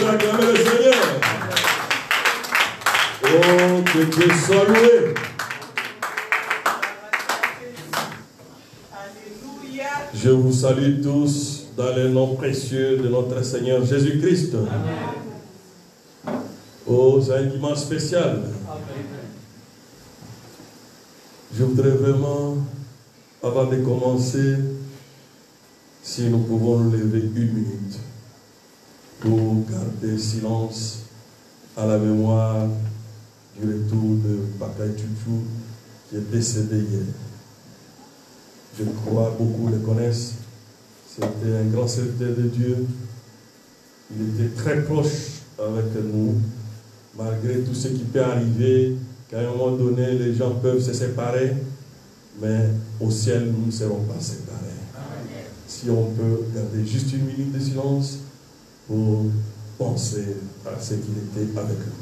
pouvez acclamer le Seigneur. Oh, que Dieu soit loué. Je vous salue tous dans le nom précieux de notre Seigneur Jésus-Christ. Oh, c'est un dimanche spécial. Je voudrais vraiment, avant de commencer, si nous pouvons nous lever 1 minute pour garder silence à la mémoire du retour de Papa Chouchou qui est décédé hier. Je crois beaucoup le connaissent. C'était un grand serviteur de Dieu. Il était très proche avec nous, malgré tout ce qui peut arriver, qu'à un moment donné, les gens peuvent se séparer, mais au ciel, nous ne serons pas séparés. Amen. Si on peut garder juste 1 minute de silence pour penser à ce qu'il était avec nous.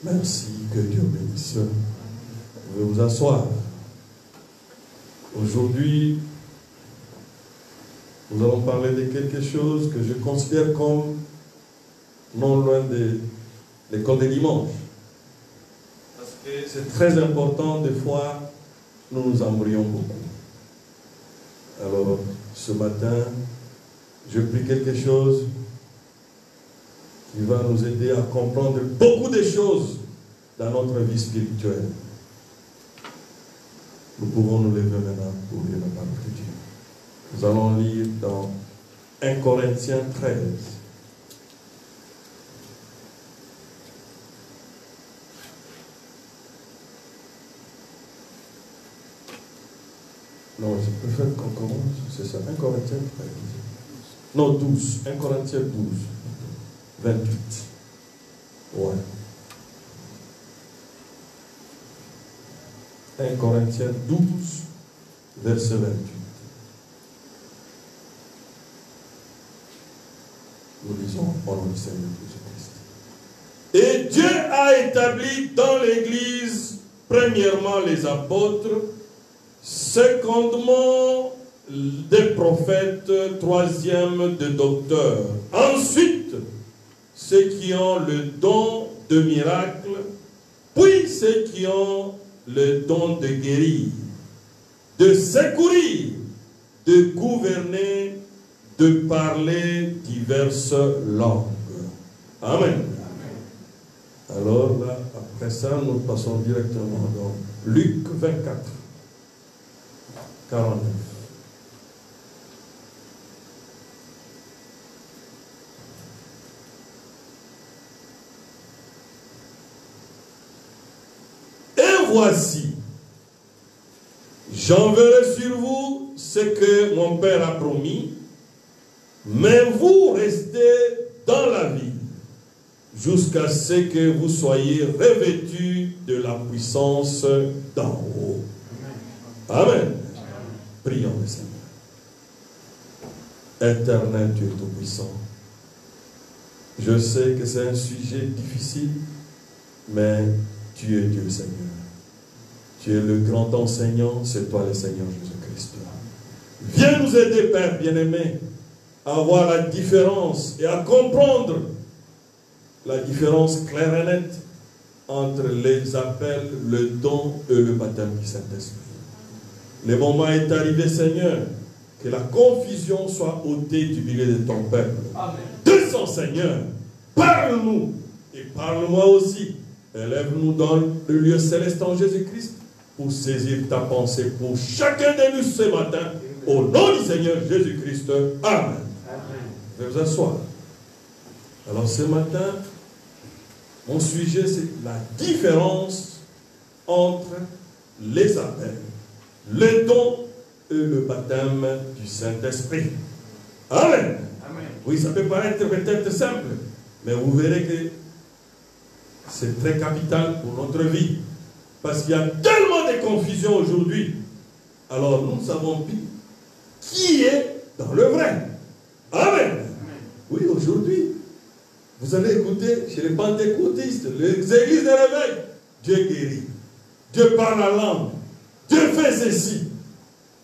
Merci, que Dieu bénisse. Vous pouvez vous asseoir. Aujourd'hui, nous allons parler de quelque chose que je considère comme non loin de l'école des dimanches. Parce que c'est très important, des fois, nous nous embrouillons beaucoup. Alors, ce matin, je prie quelque chose qui va nous aider à comprendre beaucoup de choses dans notre vie spirituelle. Nous pouvons nous lever maintenant pour lire la parole de Dieu. Nous allons lire dans 1 Corinthiens 13. Non, je préfère qu'on commence, c'est ça, 1 Corinthiens 13. Non, 12, 1 Corinthiens 12. 28. Ouais. 1 Corinthiens 12, verset 28. Nous lisons au nom du Seigneur Jésus-Christ. Et Dieu a établi dans l'Église, premièrement les apôtres, secondement des prophètes, troisième des docteurs. Ensuite, ceux qui ont le don de miracle, puis ceux qui ont le don de guérir, de secourir, de gouverner, de parler diverses langues. Amen. Alors là, après ça, nous passons directement dans Luc 24, 49. Voici, j'enverrai sur vous ce que mon Père a promis, mais vous restez dans la ville jusqu'à ce que vous soyez revêtus de la puissance d'en haut. Amen. Prions le Seigneur. Éternel Dieu Tout-Puissant, je sais que c'est un sujet difficile, mais tu es Dieu Seigneur. Tu es le grand enseignant, c'est toi le Seigneur Jésus-Christ. Viens nous aider, Père bien-aimé, à voir la différence et à comprendre la différence claire et nette entre les appels, le don et le baptême du Saint-Esprit. Le moment est arrivé, Seigneur, que la confusion soit ôtée du milieu de ton peuple. Amen. Descends, Seigneur, parle-nous et parle-moi aussi. Élève-nous dans le lieu céleste en Jésus-Christ pour saisir ta pensée pour chacun de nous ce matin. Au nom du Seigneur Jésus-Christ. Amen. Je vais vous asseoir. Alors ce matin, mon sujet c'est la différence entre les appels le don et le baptême du Saint-Esprit. Amen. Amen. Oui, ça peut paraître peut-être simple, mais vous verrez que c'est très capital pour notre vie. Parce qu'il y a tellement de confusion aujourd'hui. Alors nous savons plus qui est dans le vrai. Amen. Oui, aujourd'hui, vous allez écouter chez les pentecôtistes, les églises de réveil, Dieu guérit, Dieu parle la langue, Dieu fait ceci.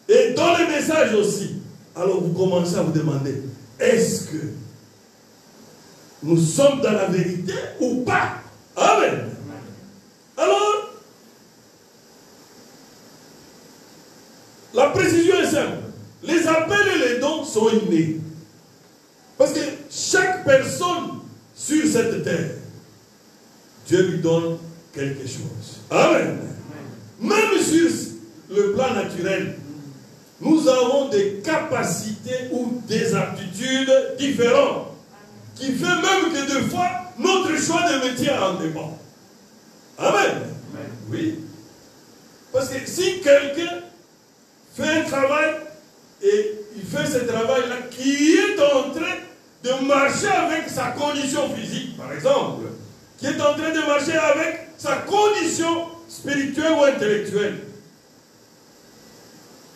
Et dans les messages aussi. Alors vous commencez à vous demander, est-ce que nous sommes dans la vérité ou pas? Amen. Alors, la précision est simple. Les appels et les dons sont innés. Parce que chaque personne sur cette terre, Dieu lui donne quelque chose. Amen. Même sur le plan naturel, nous avons des capacités ou des aptitudes différentes. Qui fait même que des fois, notre choix de métier en dépend. Amen. Amen. Oui. Parce que si quelqu'un fait un travail et il fait ce travail-là qui est en train de marcher avec sa condition physique, par exemple, qui est en train de marcher avec sa condition spirituelle ou intellectuelle.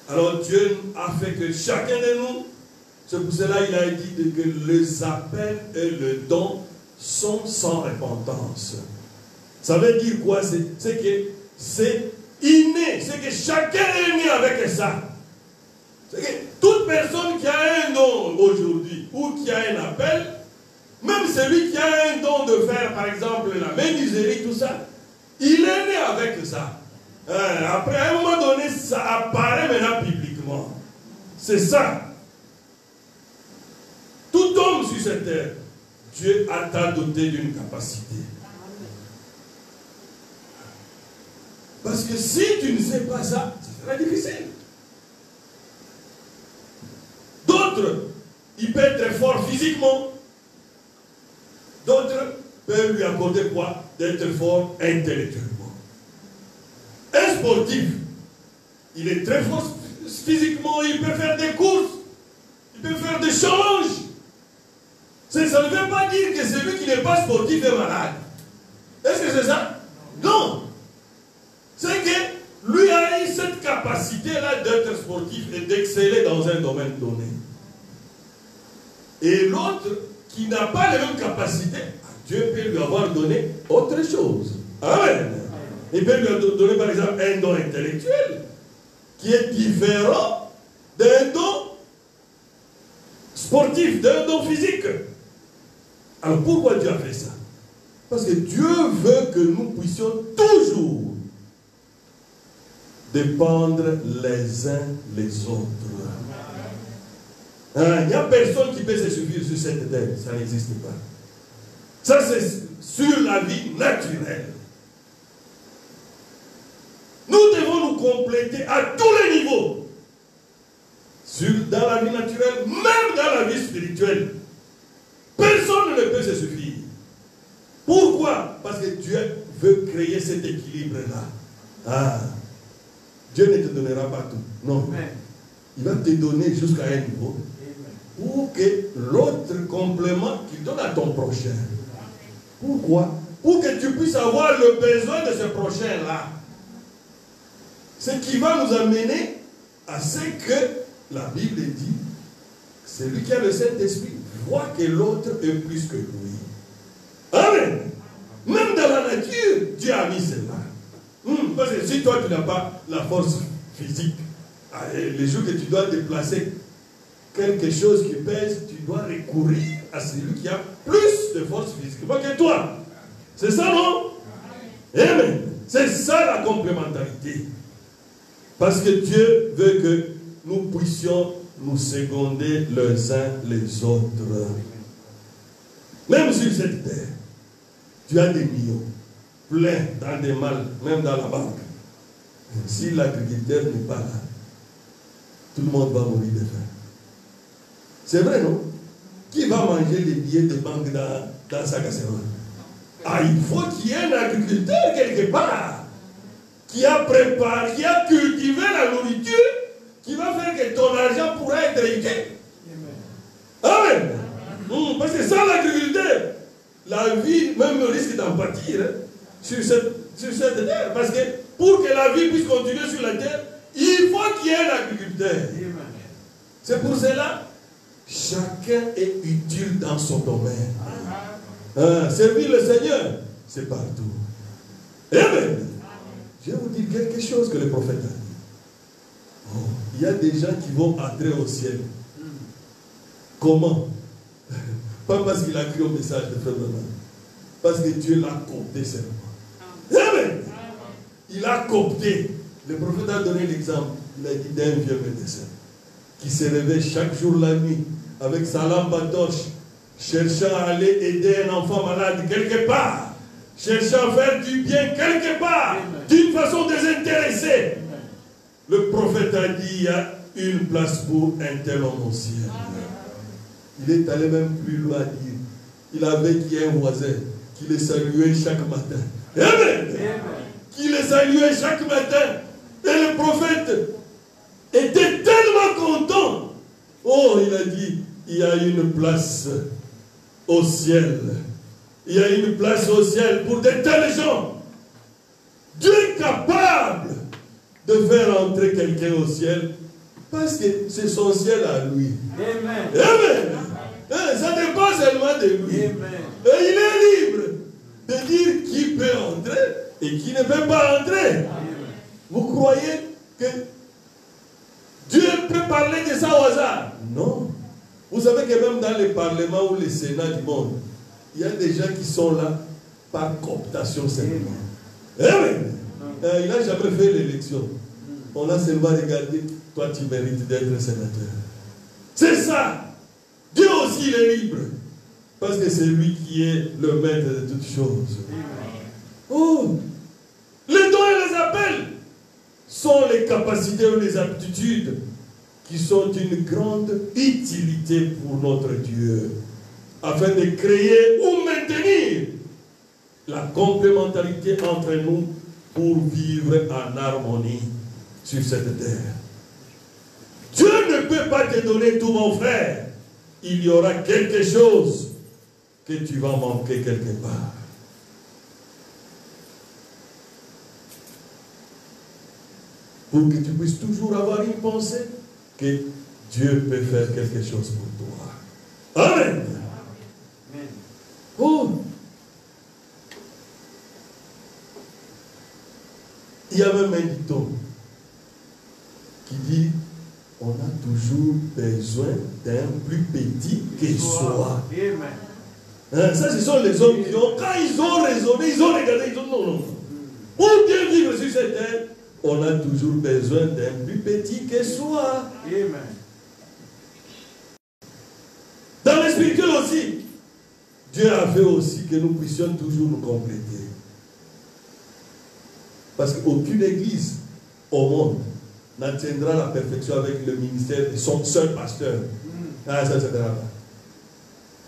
Alors Dieu a fait que chacun de nous, c'est pour cela qu'il a dit que les appels et le don sont sans repentance. Ça veut dire quoi? C'est que c'est inné, c'est que chacun est né avec ça. C'est que toute personne qui a un don aujourd'hui ou qui a un appel, même celui qui a un don de faire par exemple la menuiserie, tout ça, il est né avec ça. Après à un moment donné, ça apparaît maintenant publiquement. C'est ça. Tout homme sur cette terre, Dieu t'a doté d'une capacité. Parce que si tu ne sais pas ça, ce sera difficile. D'autres, il peut être fort physiquement. D'autres peuvent lui accorder quoi? D'être fort intellectuellement. Un sportif, il est très fort physiquement, il peut faire des courses, il peut faire des challenges. Ça ne veut pas dire que celui qui n'est pas sportif est malade. Est-ce que c'est ça? Non. C'est que lui a eu cette capacité-là d'être sportif et d'exceller dans un domaine donné. Et l'autre qui n'a pas les mêmes capacités, Dieu peut lui avoir donné autre chose. Amen. Il peut lui donner par exemple un don intellectuel qui est différent d'un don sportif, d'un don physique. Alors pourquoi Dieu a fait ça? Parce que Dieu veut que nous puissions toujours dépendre les uns les autres. Il n'y a personne qui peut se suffire sur cette terre. Ça n'existe pas. Ça, c'est sur la vie naturelle. Nous devons nous compléter à tous les niveaux. Dans la vie naturelle, même dans la vie spirituelle. Personne ne peut se suffire. Pourquoi? Parce que Dieu veut créer cet équilibre-là. Dieu ne te donnera pas tout. Non. Il va te donner jusqu'à un niveau pour que l'autre complément qu'il donne à ton prochain. Pourquoi? Pour que tu puisses avoir le besoin de ce prochain-là. Ce qui va nous amener à ce que la Bible dit, celui qui a le Saint-Esprit voit que l'autre est plus que lui. Amen. Même dans la nature, Dieu a mis cela. Parce que si toi tu n'as pas la force physique, les jours que tu dois déplacer quelque chose qui pèse, tu dois recourir à celui qui a plus de force physique que toi. C'est ça, non? Amen. C'est ça la complémentarité. Parce que Dieu veut que nous puissions nous seconder les uns les autres. Même sur cette terre, tu as des millions, plein dans des malles, même dans la banque. Si l'agriculteur n'est pas là, tout le monde va mourir de faim. C'est vrai, non? Qui va manger les billets de banque dans sa casserole? Il faut qu'il y ait un agriculteur quelque part qui a préparé, qui a cultivé la nourriture, qui va faire que ton argent pourra être utile. Amen. Parce que sans l'agriculteur, la vie même risque d'en pâtir sur cette terre. Parce que pour que la vie puisse continuer sur la terre, il faut qu'il y ait un agriculteur. C'est pour cela, chacun est utile dans son domaine. Servir le Seigneur, c'est partout. Amen. Je vais vous dire quelque chose que le prophète a dit. Il y a des gens qui vont entrer au ciel. Comment? Pas parce qu'il a cru au message de Frère Branham. Parce que Dieu l'a coopté seulement. Amen. Il a coopté. Le prophète a donné l'exemple. Il a dit d'un vieux médecin qui se réveille chaque jour la nuit avec sa lampe à torche, cherchant à aller aider un enfant malade quelque part, cherchant à faire du bien quelque part, d'une façon désintéressée. Le prophète a dit, il y a une place pour un tel homme au ciel. Il est allé même plus loin à dire, il avait qui un voisin qui les saluait chaque matin. Amen. Qui les saluait chaque matin. Et le prophète était tellement content. Oh, il a dit, il y a une place au ciel. Il y a une place au ciel pour de tels gens. Dieu est capable de faire entrer quelqu'un au ciel parce que c'est son ciel à lui. Amen. Amen. Ça dépend seulement de lui. Amen. Et il est libre de dire qui peut entrer et qui ne peut pas entrer. Amen. Vous croyez que Dieu peut parler de ça au hasard? Non. Vous savez que même dans les parlements ou les sénats du monde, il y a des gens qui sont là par cooptation seulement. Amen. Il n'a jamais fait l'élection. On a seulement regardé, toi tu mérites d'être sénateur. C'est ça. Dieu aussi il est libre. Parce que c'est lui qui est le maître de toutes choses. Oh, les dons et les appels sont les capacités ou les aptitudes qui sont d'une grande utilité pour notre Dieu, afin de créer ou maintenir la complémentarité entre nous pour vivre en harmonie sur cette terre. Dieu ne peut pas te donner tout, mon frère. Il y aura quelque chose que tu vas manquer quelque part. Pour que tu puisses toujours avoir une pensée que Dieu peut faire quelque chose pour toi. Amen. Oh. Il y a même un dicton qui dit on a toujours besoin d'un plus petit que soi. Ça, ce sont les hommes qui ont, quand ils ont raisonné, ils ont regardé, ils ont non. Pour bien vivre sur cette terre, on a toujours besoin d'un plus petit que soi. Amen. Dans le spirituel aussi, Dieu a fait aussi que nous puissions toujours nous compléter. Parce qu'aucune église au monde n'atteindra la perfection avec le ministère de son seul pasteur. Ah, ça, c'est grave.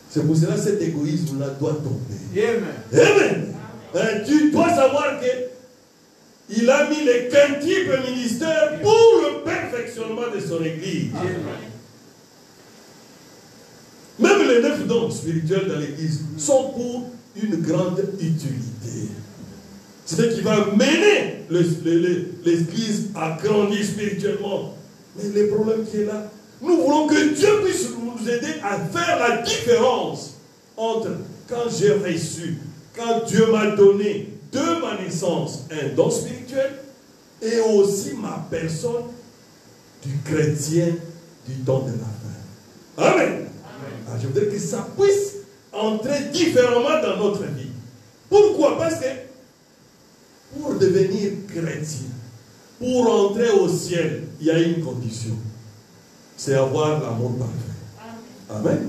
C'est pour cela que cet égoïsme-là doit tomber. Amen. Amen. Tu dois savoir que il a mis les quintuples ministères pour le perfectionnement de son église. Même les 9 dons spirituels dans l'église sont pour une grande utilité. C'est ce qui va mener l'église à grandir spirituellement. Mais le problème qui est là, nous voulons que Dieu puisse nous aider à faire la différence entre quand j'ai reçu, quand Dieu m'a donné de ma naissance un don spirituel et aussi ma personne du chrétien du temps de la fin. Amen. Alors, je voudrais que ça puisse entrer différemment dans notre vie. Pourquoi? Parce que pour devenir chrétien, pour entrer au ciel, il y a une condition. C'est avoir l'amour parfait. Amen.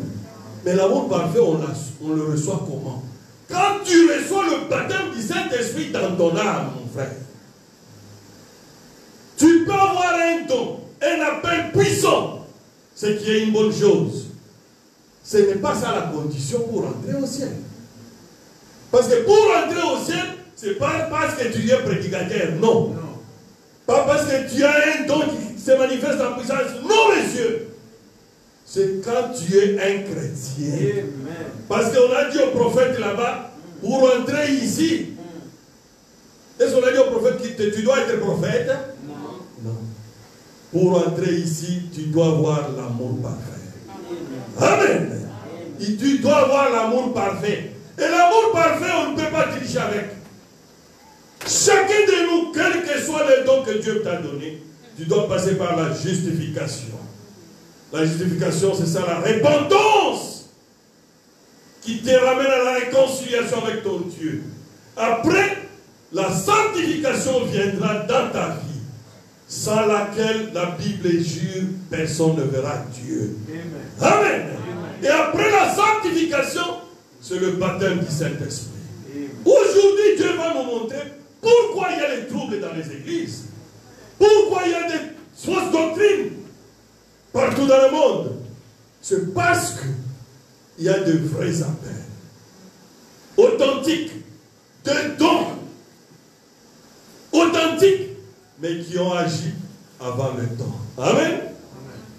Mais l'amour parfait, on le reçoit comment? Quand tu reçois le baptême du Saint-Esprit dans ton âme, mon frère, tu peux avoir un don, un appel puissant, ce qui est une bonne chose. Ce n'est pas ça la condition pour entrer au ciel. Parce que pour entrer au ciel, ce n'est pas parce que tu es prédicateur, non. Pas parce que tu as un don qui se manifeste en puissance. Non, messieurs. C'est quand tu es un chrétien. Amen. Parce qu'on a dit au prophète là-bas, pour entrer ici, est-ce qu'on a dit au prophète que tu dois être prophète? Non. Non. Pour entrer ici, tu dois avoir l'amour parfait. Amen. Amen. Et tu dois avoir l'amour parfait. Et l'amour parfait, on ne peut pas tricher avec. Chacun de nous, quel que soit le don que Dieu t'a donné, tu dois passer par la justification. La justification, c'est ça, la repentance qui te ramène à la réconciliation avec ton Dieu. Après, la sanctification viendra dans ta vie, sans laquelle la Bible jure, personne ne verra Dieu. Amen. Amen. Amen. Et après la sanctification, c'est le baptême du Saint-Esprit. Aujourd'hui, Dieu va nous montrer pourquoi il y a les troubles dans les églises. Pourquoi il y a des fausses doctrines partout dans le monde. C'est parce qu'il y a de vrais appels authentiques, de dons authentiques, mais qui ont agi avant le temps. Amen.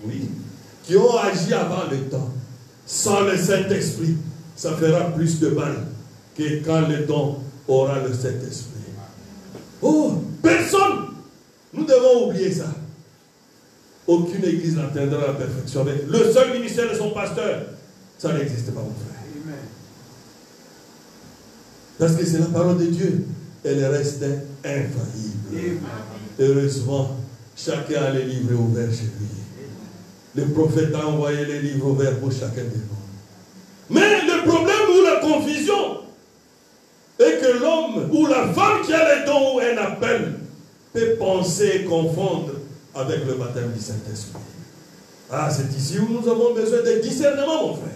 Oui. Qui ont agi avant le temps. Sans le Saint-Esprit, ça fera plus de mal que quand le don aura le Saint-Esprit. Oh, personne. Nous devons oublier ça. Aucune église n'atteindra la perfection avec le seul ministère de son pasteur. Ça n'existe pas, mon frère. Amen. Parce que c'est la parole de Dieu. Elle reste infaillible. Amen. Heureusement, chacun a les livres ouverts chez lui. Le prophète a envoyé les livres ouverts pour chacun de nous. Mais le problème ou la confusion est que l'homme ou la femme qui a les dons ou un appel peut penser et confondre avec le baptême du Saint-Esprit. Ah, c'est ici où nous avons besoin de discernement, mon frère.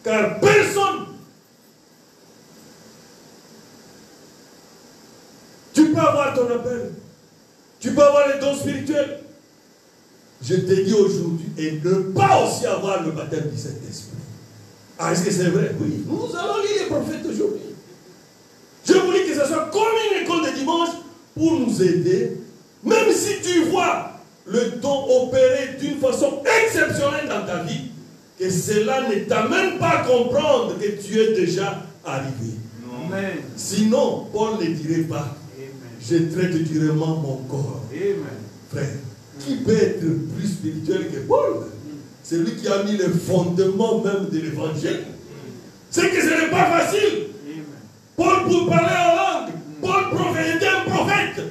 Car personne, tu peux avoir ton appel, tu peux avoir les dons spirituels. Je te dis aujourd'hui, et ne pas aussi avoir le baptême du Saint-Esprit. Ah, est-ce que c'est vrai? Oui. Nous allons lire les prophètes aujourd'hui. Je voulais que ce soit comme une école de dimanche pour nous aider, même si tu vois le don opérer d'une façon exceptionnelle dans ta vie, que cela ne t'amène pas à comprendre que tu es déjà arrivé. Amen. Sinon, Paul ne dirait pas, amen, je traite durement mon corps. Amen. Frère, qui peut être plus spirituel que Paul? C'est lui qui a mis le fondement même de l'évangile. C'est que ce n'est pas facile. Paul, pour parler en langue, Paul était un prophète.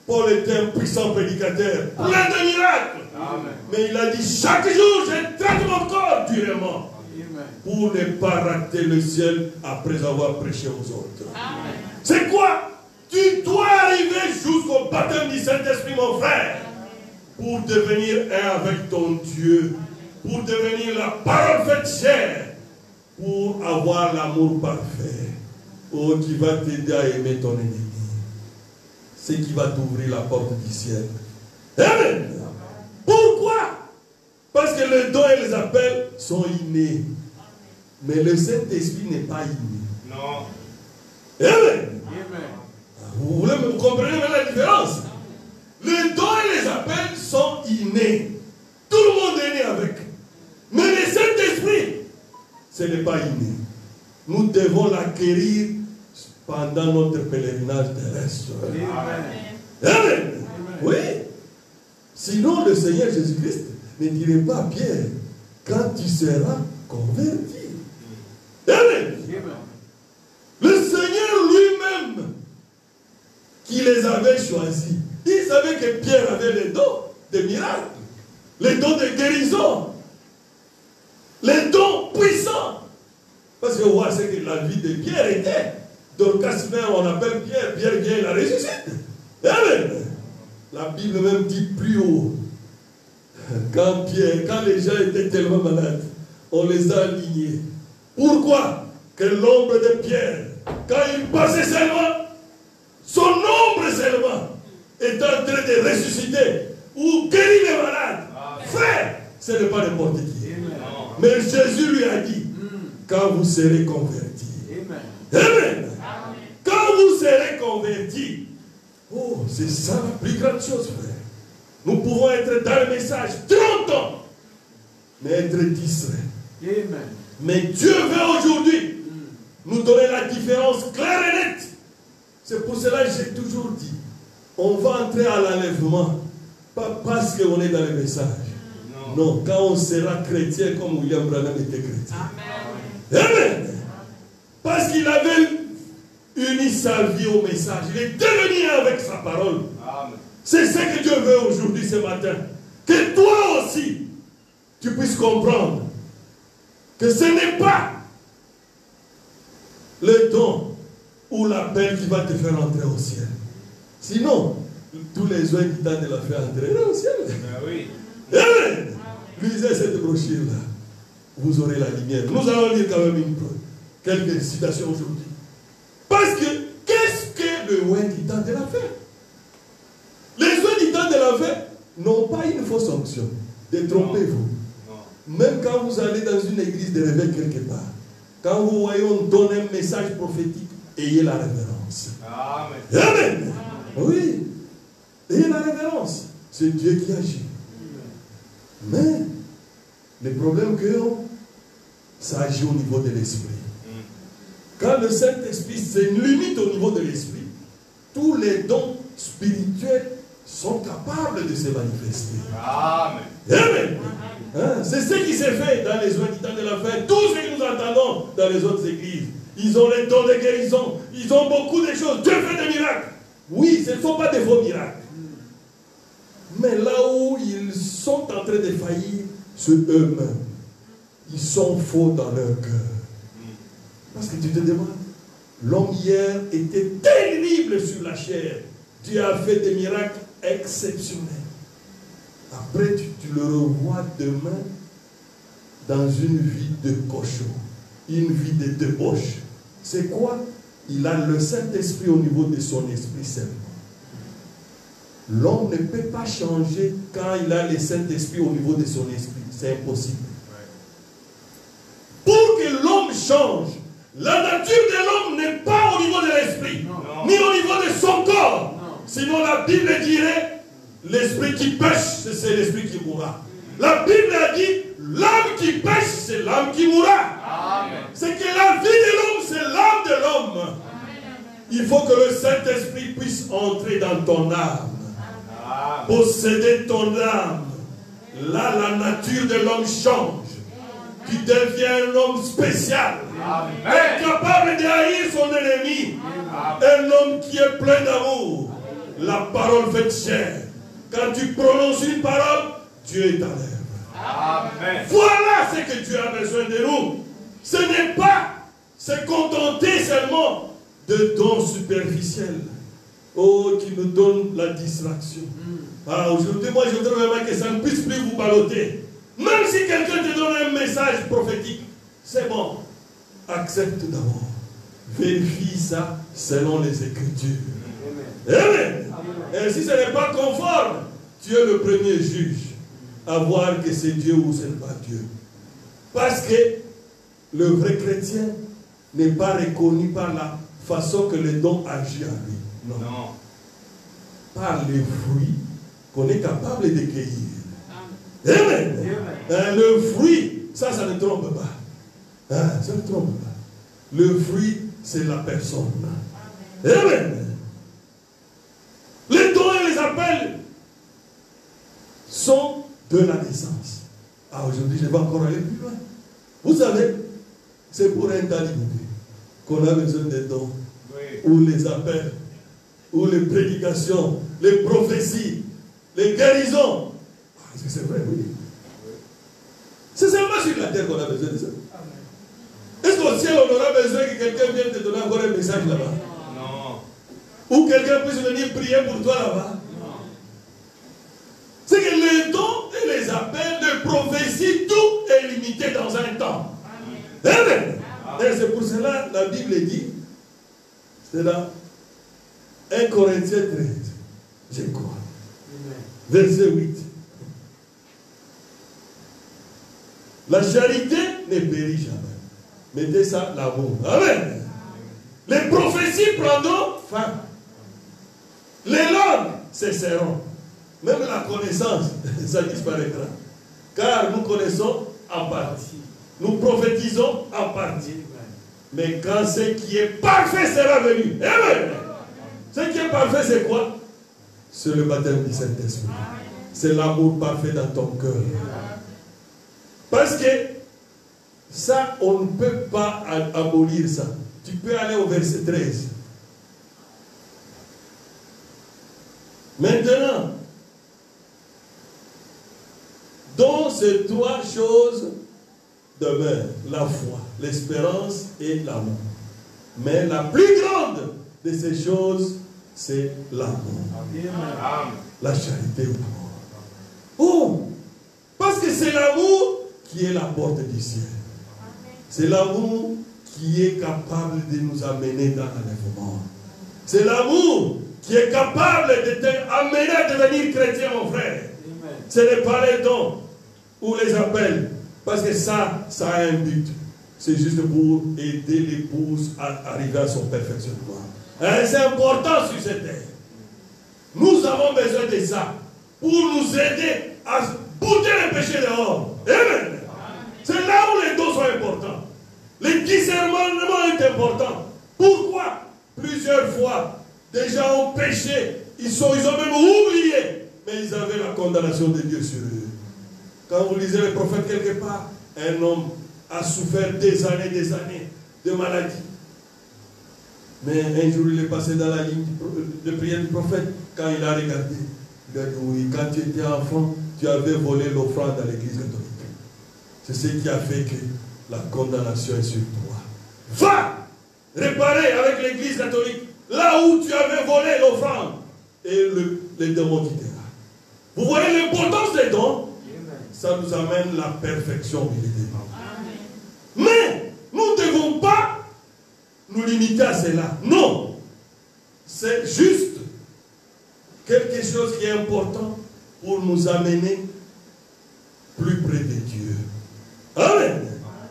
Paul était un puissant prédicateur, plein de miracles. Amen. Mais il a dit, chaque jour, je traite mon corps durement. Amen. Pour ne pas rater le ciel après avoir prêché aux autres. C'est quoi? Tu dois arriver jusqu'au baptême du Saint-Esprit, mon frère, pour devenir un avec ton Dieu, pour devenir la parole faite chair, pour avoir l'amour parfait, oh, qui va t'aider à aimer ton ennemi. C'est qui va t'ouvrir la porte du ciel. Amen. Pourquoi? Parce que le don et les appels sont innés. Mais le Saint-Esprit n'est pas inné. Non. Amen. Vous comprenez la différence? Les dons et les appels sont innés. Tout le monde est né avec. Mais le Saint-Esprit, ce n'est pas inné. Nous devons l'acquérir pendant notre pèlerinage terrestre. Amen. Amen. Oui. Sinon, le Seigneur Jésus-Christ ne dirait pas à Pierre, quand tu seras converti. Amen. Le Seigneur lui-même, qui les avait choisis, il savait que Pierre avait les dons de miracles, les dons de guérison, les dons puissants. Parce que voir ce que la vie de Pierre était. Dorcas même, on appelle Pierre, Pierre vient, il la ressuscite. Amen. La Bible même dit plus haut. Quand les gens étaient tellement malades, on les a alignés. Pourquoi? Que l'ombre de Pierre, quand il passait seulement, son ombre seulement est en train de ressusciter ou guérir les malades. Frère, ce n'est pas n'importe qui. Mais Jésus lui a dit, quand vous serez convertis. Amen. Quand vous serez convertis, Oh, c'est ça la plus grande chose, frère. Nous pouvons être dans le message 30 ans, mais être distrait. Amen. Mais Dieu veut aujourd'hui nous donner la différence claire et nette. C'est pour cela que j'ai toujours dit, on va entrer à l'enlèvement, pas parce qu'on est dans le message. Non, quand on sera chrétien comme William Branham était chrétien. Amen. Amen. Parce qu'il avait uni sa vie au message. Il est devenu avec sa parole. C'est ce que Dieu veut aujourd'hui, ce matin. Que toi aussi, tu puisses comprendre que ce n'est pas le don ou l'appel qui va te faire entrer au ciel. Sinon, tous les oeufs qui t'ont de la faire entrer au ciel. Oui. Amen. Lisez cette brochure-là. Vous aurez la lumière. Nous allons lire quand même quelques citations aujourd'hui. Parce que, qu'est-ce que le oeuf qui tente de la faire? Les oeufs qui tentent de la faire n'ont pas une fausse onction. Détrompez-vous. Même quand vous allez dans une église de réveil quelque part, quand vous voyez on donne un message prophétique, ayez la révérence. Amen. Amen. Oui. Ayez la révérence. C'est Dieu qui agit. Mais le problème que ça agit au niveau de l'esprit. Quand le Saint-Esprit se limite au niveau de l'esprit, tous les dons spirituels sont capables de se manifester. Amen. Amen. Hein? C'est ce qui s'est fait dans les autres temps de la fête. Tout ce que nous entendons dans les autres églises. Ils ont les dons de guérison. Ils ont beaucoup de choses. Dieu fait des miracles. Oui, ce ne sont pas des faux miracles. Mais là où ils sont en train de faillir, c'est eux-mêmes. Ils sont faux dans leur cœur. Parce que tu te demandes, l'homme hier était terrible sur la chair. Dieu a fait des miracles exceptionnels. Après, tu le revois demain dans une vie de cochon, une vie de débauche. C'est quoi? Il a le Saint-Esprit au niveau de son esprit seulement. L'homme ne peut pas changer quand il a le Saint-Esprit au niveau de son esprit. C'est impossible. Pour que l'homme change, la nature de l'homme n'est pas au niveau de l'esprit, ni au niveau de son corps. Sinon la Bible dirait, l'esprit qui pêche, c'est l'esprit qui mourra. La Bible a dit, l'âme qui pêche, c'est l'âme qui mourra. C'est que la vie de l'homme, c'est l'âme de l'homme. Il faut que le Saint-Esprit puisse entrer dans ton âme, posséder ton âme. Là, la nature de l'homme change. Tu deviens un homme spécial, incapable de haïr son ennemi, un homme qui est plein d'amour. La parole fait chair. Quand tu prononces une parole, Dieu est à l'œuvre. Voilà ce que Dieu a besoin de nous. Ce n'est pas se contenter seulement de dons superficiels. Oh, qui nous donne la distraction. Aujourd'hui, moi, je voudrais vraiment que ça ne puisse plus vous balloter. Même si quelqu'un te donne un message prophétique, c'est bon. Accepte d'abord. Vérifie ça selon les Écritures. Amen. Et si ce n'est pas conforme, tu es le premier juge à voir que c'est Dieu ou ce n'est pas Dieu. Parce que le vrai chrétien n'est pas reconnu par la façon que le don agit à lui. Non. Par les fruits qu'on est capable de cueillir. Amen. Le fruit, ça ne trompe pas. Ça ne trompe pas. Le fruit, c'est la personne. Amen. Les dons et les appels sont de la naissance. Aujourd'hui, je vais encore aller plus loin. Vous savez, c'est pour un temps limité qu'on a besoin des dons, ou les appels, ou les prédications, les prophéties, les guérisons. Est-ce que c'est vrai? Oui. C'est seulement sur la terre qu'on a besoin de ça. Est-ce qu'au ciel, on aura besoin que quelqu'un vienne te donner encore un message là-bas? Non. Ou quelqu'un puisse venir prier pour toi là-bas? Non. C'est que les dons et les appels de prophétie, tout est limité dans un temps. Amen. Et c'est pour cela la Bible dit, c'est dans 1 Corinthiens 13, je crois. Verset 8. La charité ne périt jamais. Mettez ça l'amour. Amen. Les prophéties prendront fin. Les langues cesseront. Même la connaissance, ça disparaîtra. Car nous connaissons en partie. Nous prophétisons en partie. Mais quand ce qui est parfait sera venu. Amen. Ce qui est parfait, c'est quoi? C'est le baptême du Saint-Esprit. C'est l'amour parfait dans ton cœur. Parce que ça, on ne peut pas abolir ça. Tu peux aller au verset 13. Maintenant, dont ces trois choses demeurent, la foi, l'espérance et l'amour. Mais la plus grande de ces choses, c'est l'amour. La charité ou l'amour. Oh! Parce que c'est l'amour qui est la porte du ciel. C'est l'amour qui est capable de nous amener dans l'enlèvement. C'est l'amour qui est capable de t'amener à devenir chrétien, mon frère. Ce n'est pas les dons ou les appels. Parce que ça a un but. C'est juste pour aider l'épouse à arriver à son perfectionnement. C'est important sur cette terre. Nous avons besoin de ça pour nous aider à bouter les péchés dehors. Amen. C'est là où les dons sont importants. Le discernement est important. Pourquoi? Plusieurs fois, des gens ont péché. Ils ont même oublié. Mais ils avaient la condamnation de Dieu sur eux. Quand vous lisez les prophètes quelque part, un homme a souffert des années de maladie. Mais un jour, il est passé dans la ligne de prière du prophète. Quand il a regardé, il a dit, oui, quand tu étais enfant, tu avais volé l'offrande à l'église catholique. C'est ce qui a fait que la condamnation est sur toi. Va réparer avec l'église catholique là où tu avais volé l'offrande. Et les démons quittera. Vous voyez l'importance des dons? Ça nous amène la perfection, évidemment. Mais nous ne devons pas nous limiter à cela. Non. C'est juste quelque chose qui est important pour nous amener plus près de Dieu. Amen.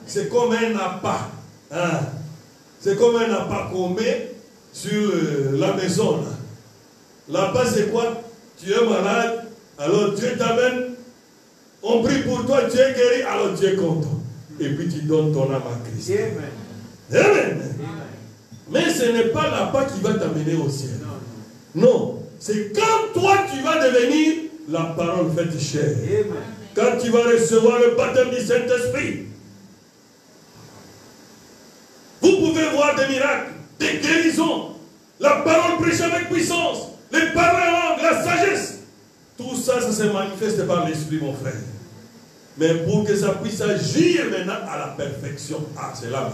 C'est comme un appât. Hein? C'est comme un appât qu'on met sur la maison. Là. L'appât, c'est quoi? Tu es malade, alors Dieu t'amène. On prie pour toi, tu es guéri, alors tu es content. Et puis tu donnes ton âme à Christ. Amen. Amen. Mais ce n'est pas l'appât qui va t'amener au ciel. Non. C'est quand toi tu vas devenir la parole faite chair. Quand tu vas recevoir le baptême du Saint-Esprit. Vous pouvez voir des miracles, des guérisons, la parole prêchée avec puissance, les paroles en langue, la sagesse. Tout ça, ça se manifeste par l'Esprit, mon frère. Mais pour que ça puisse agir maintenant à la perfection, c'est là.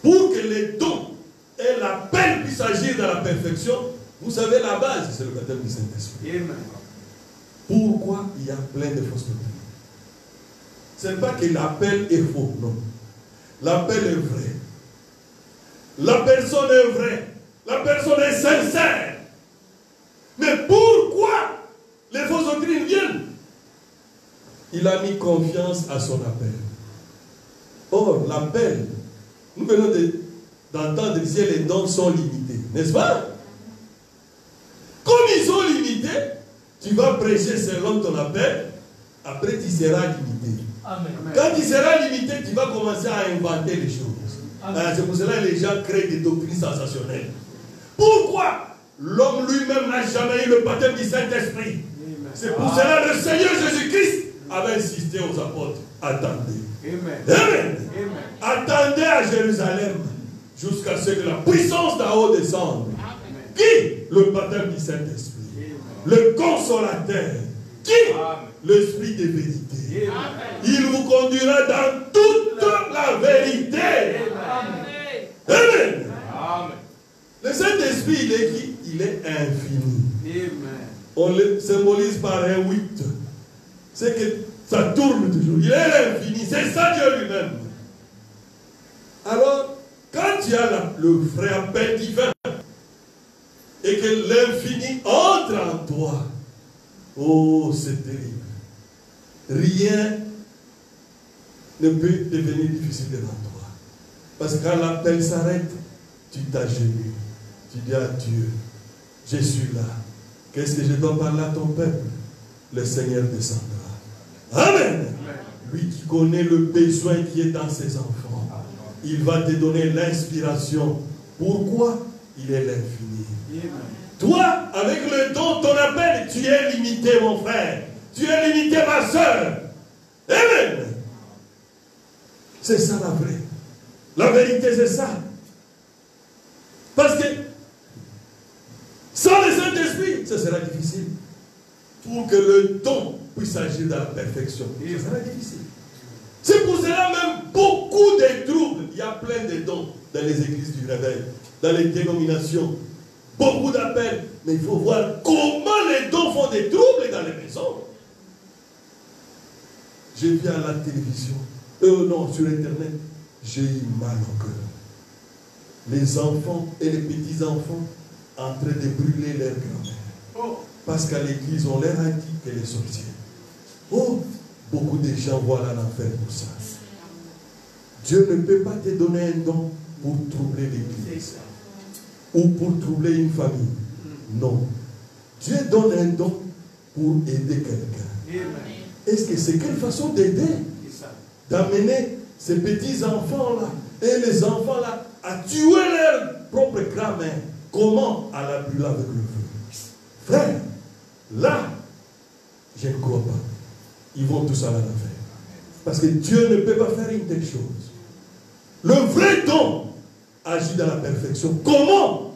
Pour que les dons et l'appel puissent agir dans la perfection, vous savez, la base, c'est le baptême du Saint-Esprit. Pourquoi il y a plein de fausses doctrines? Ce n'est pas que l'appel est faux, non. L'appel est vrai. La personne est vraie. La personne est sincère. Mais pourquoi les fausses doctrines viennent? Il a mis confiance à son appel. Or, l'appel, nous venons d'entendre que les dons sont limités. N'est-ce pas? Comme ils sont limités, tu vas prêcher selon ton appel, après tu seras limité. Amen. Quand tu seras limité, tu vas commencer à inventer les choses. C'est pour cela que les gens créent des doctrines sensationnelles. Pourquoi? L'homme lui-même n'a jamais eu le baptême du Saint-Esprit. C'est pour cela que le Seigneur Jésus-Christ avait insisté aux apôtres. Attendez. Amen. Amen. Attendez à Jérusalem jusqu'à ce que la puissance d'en haut descende. Amen. Qui? Le baptême du Saint-Esprit. Le consolateur. Qui? L'Esprit de vérité. Amen. Il vous conduira dans toute la vérité. Amen. Amen. Amen. Le Saint-Esprit, il est qui? Il est infini. Amen. On le symbolise par un 8. C'est que ça tourne toujours. Il est infini. C'est ça Dieu lui-même. Alors, quand tu as le vrai appel divin et que l'infini entre en toi, oh, c'est terrible. Rien ne peut devenir difficile devant toi. Parce que quand l'appel s'arrête, tu t'agenouilles. Tu dis à Dieu, je suis là. Qu'est-ce que je dois parler à ton peuple? Le Seigneur descendra. Amen. Lui qui connaît le besoin qui est dans ses enfants, il va te donner l'inspiration. Pourquoi? Il est l'infini. Toi, avec le don, ton appel, tu es limité, mon frère. Tu es limité, ma soeur. Amen. C'est ça la vraie. La vérité, c'est ça. Parce que sans le Saint-Esprit, ce sera difficile. Pour que le don puisse agir dans la perfection, ce sera difficile. C'est pour cela même beaucoup de troubles. Il y a plein de dons dans les églises du réveil, dans les dénominations. Beaucoup d'appels. Mais il faut voir comment les dons font des troubles dans les maisons. J'ai vu à la télévision, non, sur Internet, j'ai eu mal au cœur. Les enfants et les petits-enfants en train de brûler leur grand-mère. Parce qu'à l'église, on leur a dit qu'elle est sorcière. Oh, beaucoup de gens voient l'enfer pour ça. Dieu ne peut pas te donner un don pour troubler l'église ou pour troubler une famille. Non. Dieu donne un don pour aider quelqu'un. Est-ce que c'est quelle façon d'aider? D'amener ces petits-enfants-là et les enfants-là à tuer leur propre grand-mère. Comment? À la brûler avec le feu. Frère, là, je ne crois pas. Ils vont tous à l'enfer. Parce que Dieu ne peut pas faire une telle chose. Le vrai don agit dans la perfection. Comment?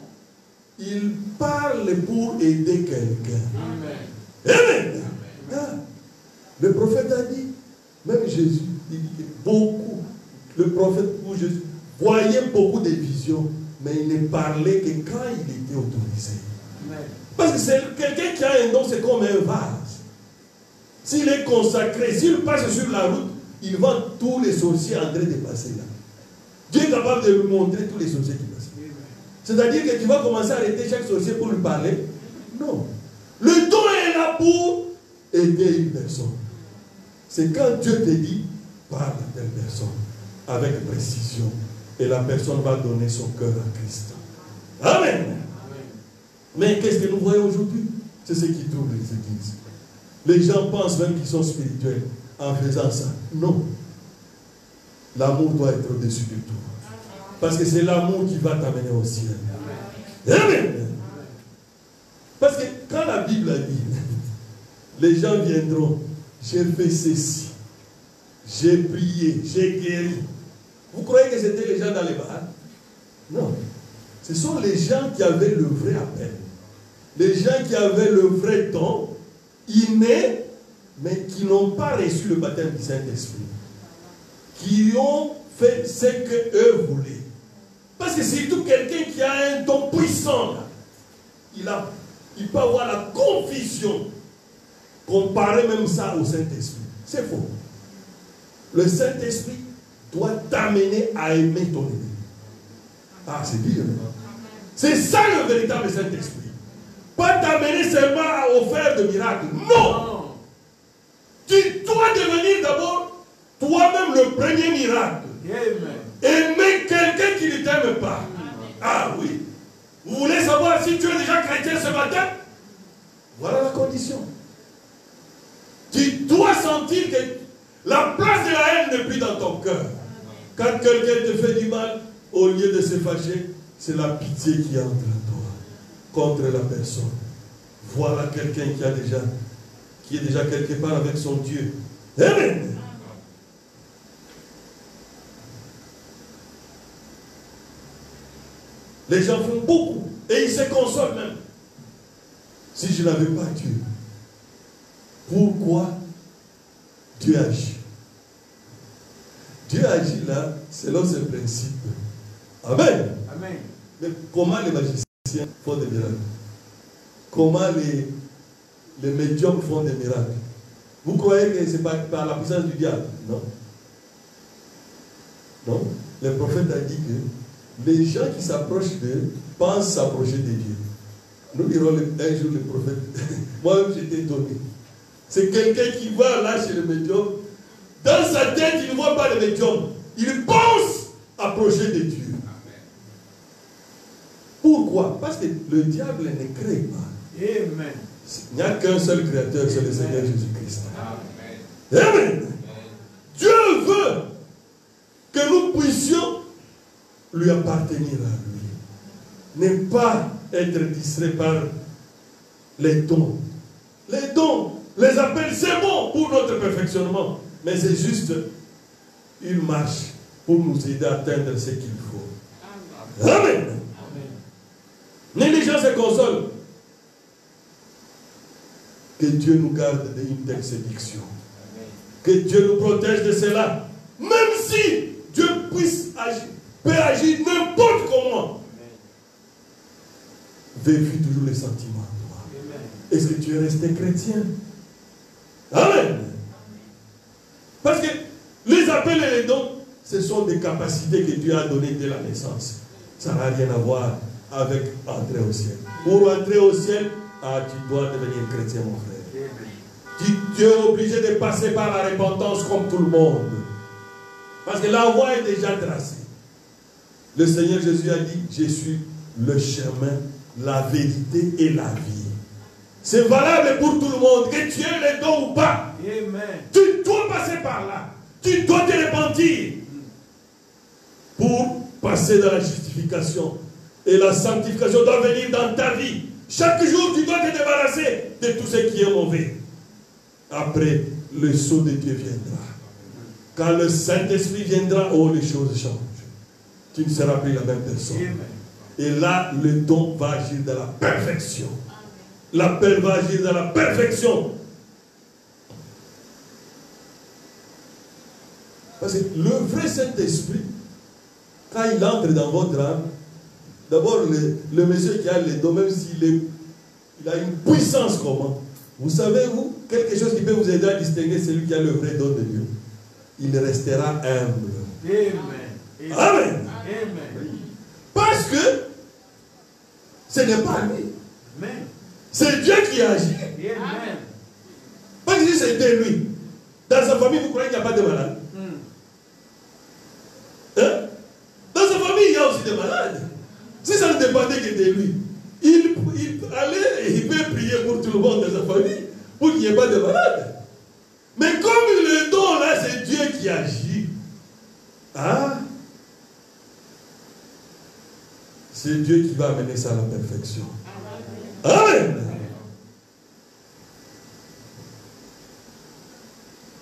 Il parle pour aider quelqu'un. Amen. Ah, le prophète a dit, même Jésus, il dit que beaucoup, le prophète ou Jésus, voyait beaucoup de visions, mais il ne parlait que quand il était autorisé. Parce que c'est quelqu'un qui a un don, c'est comme un vase. S'il est consacré, s'il passe sur la route, il voit tous les sorciers en train de passer là. Dieu est capable de lui montrer tous les sorciers qui passent. C'est-à-dire que tu vas commencer à arrêter chaque sorcier pour lui parler? Non. Le don est là pour aider une personne. C'est quand Dieu te dit, parle à telle personne, avec précision. Et la personne va donner son cœur à Christ. Amen. Mais qu'est-ce que nous voyons aujourd'hui? C'est ce qui trouble les églises. Les gens pensent même qu'ils sont spirituels en faisant ça. Non. L'amour doit être au-dessus de tout. Parce que c'est l'amour qui va t'amener au ciel. Amen. Parce que quand la Bible a dit, les gens viendront, j'ai fait ceci, j'ai prié, j'ai guéri. Vous croyez que c'était les gens dans les bars? Non. Ce sont les gens qui avaient le vrai appel. Les gens qui avaient le vrai don, innés, mais qui n'ont pas reçu le baptême du Saint-Esprit. Qui ont fait ce qu'eux voulaient. Parce que surtout quelqu'un qui a un don puissant, là, il peut avoir la confusion. Comparer même ça au Saint-Esprit. C'est faux. Le Saint-Esprit doit t'amener à aimer ton ennemi. Ah, c'est bien. C'est ça le véritable Saint-Esprit. Pas t'amener seulement à faire de miracles. Non. Tu dois devenir d'abord toi-même le premier miracle. Aimer quelqu'un qui ne t'aime pas. Ah oui. Vous voulez savoir si tu es déjà chrétien ce matin? Voilà la condition. Tu dois sentir que la place de la haine n'est plus dans ton cœur. Quand quelqu'un te fait du mal, au lieu de se fâcher, c'est la pitié qui entre en toi contre la personne. Voilà quelqu'un qui est déjà quelque part avec son Dieu. Amen. Les gens font beaucoup et ils se consolent même. Si je n'avais pas Dieu, pourquoi Dieu agit? Dieu agit là selon ses principes. Amen. Amen. Mais comment les magiciens font des miracles? Comment les médiums font des miracles? Vous croyez que c'est par la puissance du diable? Non. Non. Le prophète a dit que les gens qui s'approchent d'eux pensent s'approcher de Dieu. Nous dirons un jour le prophète. Moi-même j'étais étonné. C'est quelqu'un qui va là chez le médium. Dans sa tête, il ne voit pas le médium. Il pense approcher de Dieu. Pourquoi? Pourquoi? Parce que le diable ne crée pas. Amen. Il n'y a qu'un seul créateur, c'est le Seigneur Jésus-Christ. Amen. Amen. Dieu veut que nous puissions lui appartenir à lui. Ne pas être distrait par les dons. Les dons, les appels, c'est bon pour notre perfectionnement. Mais c'est juste une marche pour nous aider à atteindre ce qu'il faut. Amen. Négligence et console. Que Dieu nous garde d'une telle séduction. Que Dieu nous protège de cela. Même si Dieu peut agir n'importe comment. Vérifie toujours les sentiments en toi. Est-ce que tu es resté chrétien? Amen. Parce que les appels et les dons, ce sont des capacités que Dieu a données dès la naissance. Ça n'a rien à voir avec entrer au ciel. Pour entrer au ciel, tu dois devenir chrétien, mon frère. Tu es obligé de passer par la repentance comme tout le monde. Parce que la voie est déjà tracée. Le Seigneur Jésus a dit, je suis le chemin, la vérité et la vie. C'est valable pour tout le monde, que tu aies les dons ou pas. Amen. Tu dois passer par là. Tu dois te repentir pour passer dans la justification. Et la sanctification doit venir dans ta vie. Chaque jour, tu dois te débarrasser de tout ce qui est mauvais. Après, le sceau de Dieu viendra. Quand le Saint-Esprit viendra, oh, les choses changent. Tu ne seras plus la même personne. Et là, le don va agir dans la perfection. L'appel va agir dans la perfection. Parce que le vrai Saint-Esprit, quand il entre dans votre âme, d'abord, le monsieur qui a les dons, même s'il a une puissance comment? Vous savez, vous, quelque chose qui peut vous aider à distinguer celui qui a le vrai don de Dieu. Il restera humble. Amen. Amen. Amen. Parce que ce n'est pas lui. C'est Dieu qui agit. Amen. Parce que si c'était lui, dans sa famille, vous croyez qu'il n'y a pas de malade? Hein? Dans sa famille, il y a aussi des malades. Si ça ne dépendait que de lui, il allait et il peut prier pour tout le monde dans sa famille pour qu'il n'y ait pas de malade. Mais comme le don là, c'est Dieu qui agit. Ah, c'est Dieu qui va amener ça à la perfection. Amen.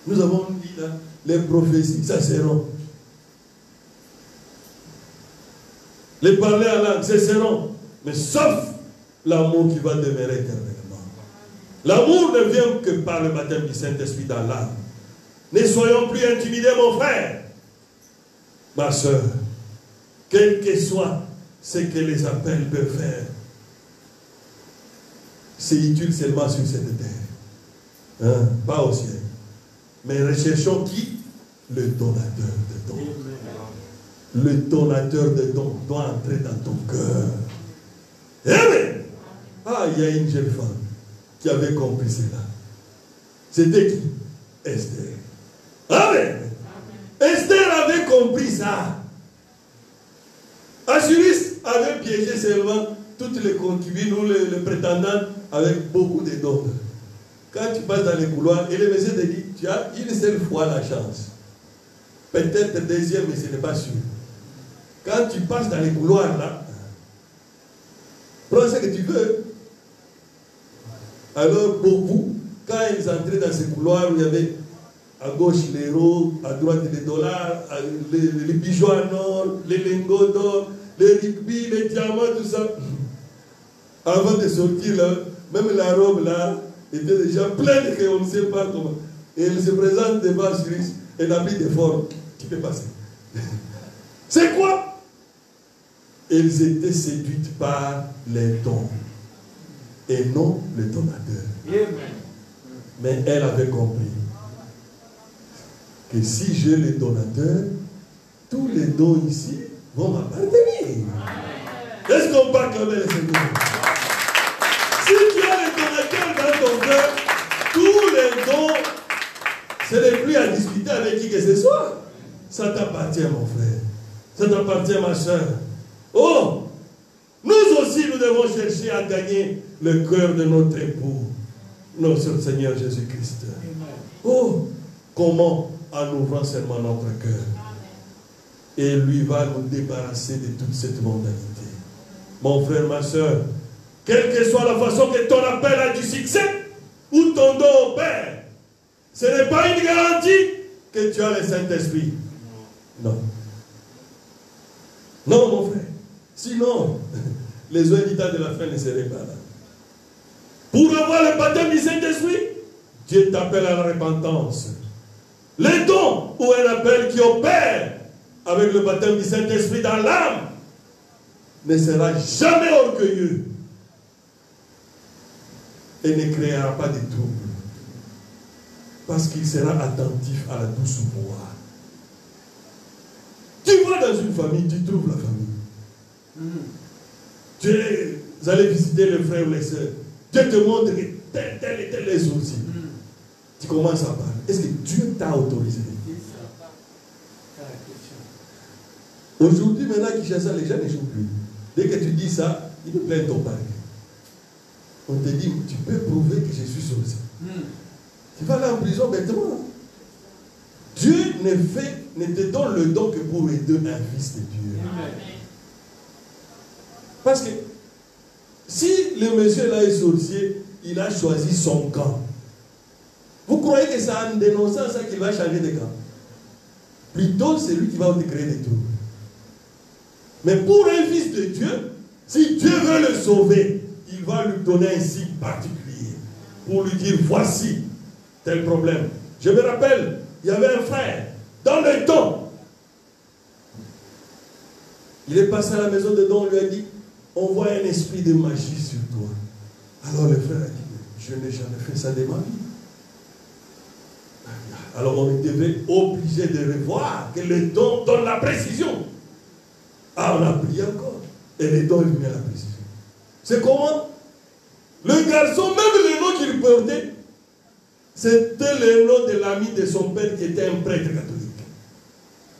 Nous avons dit là, les prophéties, ça seront. Les parler à langue, cesseront. Mais sauf l'amour qui va demeurer éternellement. L'amour ne vient que par le baptême du Saint-Esprit dans l'âme. Ne soyons plus intimidés, mon frère, ma soeur. Quel que soit ce que les appels peuvent faire, c'est utile seulement sur cette terre. Hein? Pas au ciel. Mais recherchons qui? Le donateur de dons. Le donateur de dons doit entrer dans ton cœur. Amen. Ah, il y a une jeune femme qui avait compris cela. C'était qui? Esther. Amen. Esther avait compris ça. Assuris avait piégé seulement toutes les concubines ou les prétendantes avec beaucoup de dons. Quand tu passes dans les couloirs, et le monsieur te dit, tu as une seule fois la chance. Peut-être deuxième, mais ce n'est pas sûr. Quand tu passes dans les couloirs là, prends ce que tu veux. Alors beaucoup, quand ils entraient dans ces couloirs où il y avait à gauche les euros, à droite les dollars, les bijoux en or, les lingots d'or, les rubis, les diamants, tout ça. Avant de sortir là, même la robe là était déjà pleine qu'on ne sait pas comment. Et elle se présente devant Cyrus, elle a mis des formes. Tu peux passer. C'est quoi? Elles étaient séduites par les dons et non le donateur. Mais elle avait compris que si j'ai le donateur, tous les dons ici vont m'appartenir. Est-ce qu'on peut acclamer le Seigneur? Si tu as le donateur dans ton cœur, tous les dons, ce n'est plus à discuter avec qui que ce soit. Ça t'appartient, mon frère. Ça t'appartient, ma soeur. Oh, nous aussi, devons chercher à gagner le cœur de notre époux, notre Seigneur Jésus-Christ. Oh, comment? En ouvrant seulement notre cœur. Et lui va nous débarrasser de toute cette mondanité. Mon frère, ma soeur, quelle que soit la façon que ton appel a du succès ou ton don au Père, ce n'est pas une garantie que tu as le Saint-Esprit. Non. Non, mon frère. Sinon, les habitants de la fin ne seraient pas là. Pour avoir le baptême du Saint-Esprit, Dieu t'appelle à la repentance. Les dons ou un appel qui opère avec le baptême du Saint-Esprit dans l'âme ne sera jamais orgueilleux et ne créera pas de troubles. Parce qu'il sera attentif à la douce voix. Tu vas dans une famille, tu trouves la famille. Tu allais visiter les frères ou les sœurs. Dieu te montre que tel et tel les aussi. Tu commences à parler. Est-ce que Dieu t'a autorisé? Aujourd'hui, maintenant qu'ils cherchent ça, les gens ne jouent plus. Dès que tu dis ça, ils te plaignent ton parc. On te dit, tu peux prouver que je suis sorcier. Tu vas aller en prison bêtement. Dieu ne te donne le don que pour aider un fils de Dieu. Parce que si le monsieur là est sorcier, il a choisi son camp. Vous croyez que c'est en dénonçant ça qu'il va changer de camp? Plutôt, c'est lui qui va te créer des troubles. Mais pour un fils de Dieu, si Dieu veut le sauver, il va lui donner un signe particulier pour lui dire, voici tel problème. Je me rappelle, il y avait un frère, dans le temps, il est passé à la maison de Don, on lui a dit, on voit un esprit de magie sur toi. Alors le frère a dit, je n'ai jamais fait ça de ma vie. Alors on devait obligé de revoir que le don donne la précision. Ah, on a prié encore. Et le don est venu à la précision. C'est comment? Le garçon, même le nom qu'il portait, c'était le nom de l'ami de son père qui était un prêtre catholique.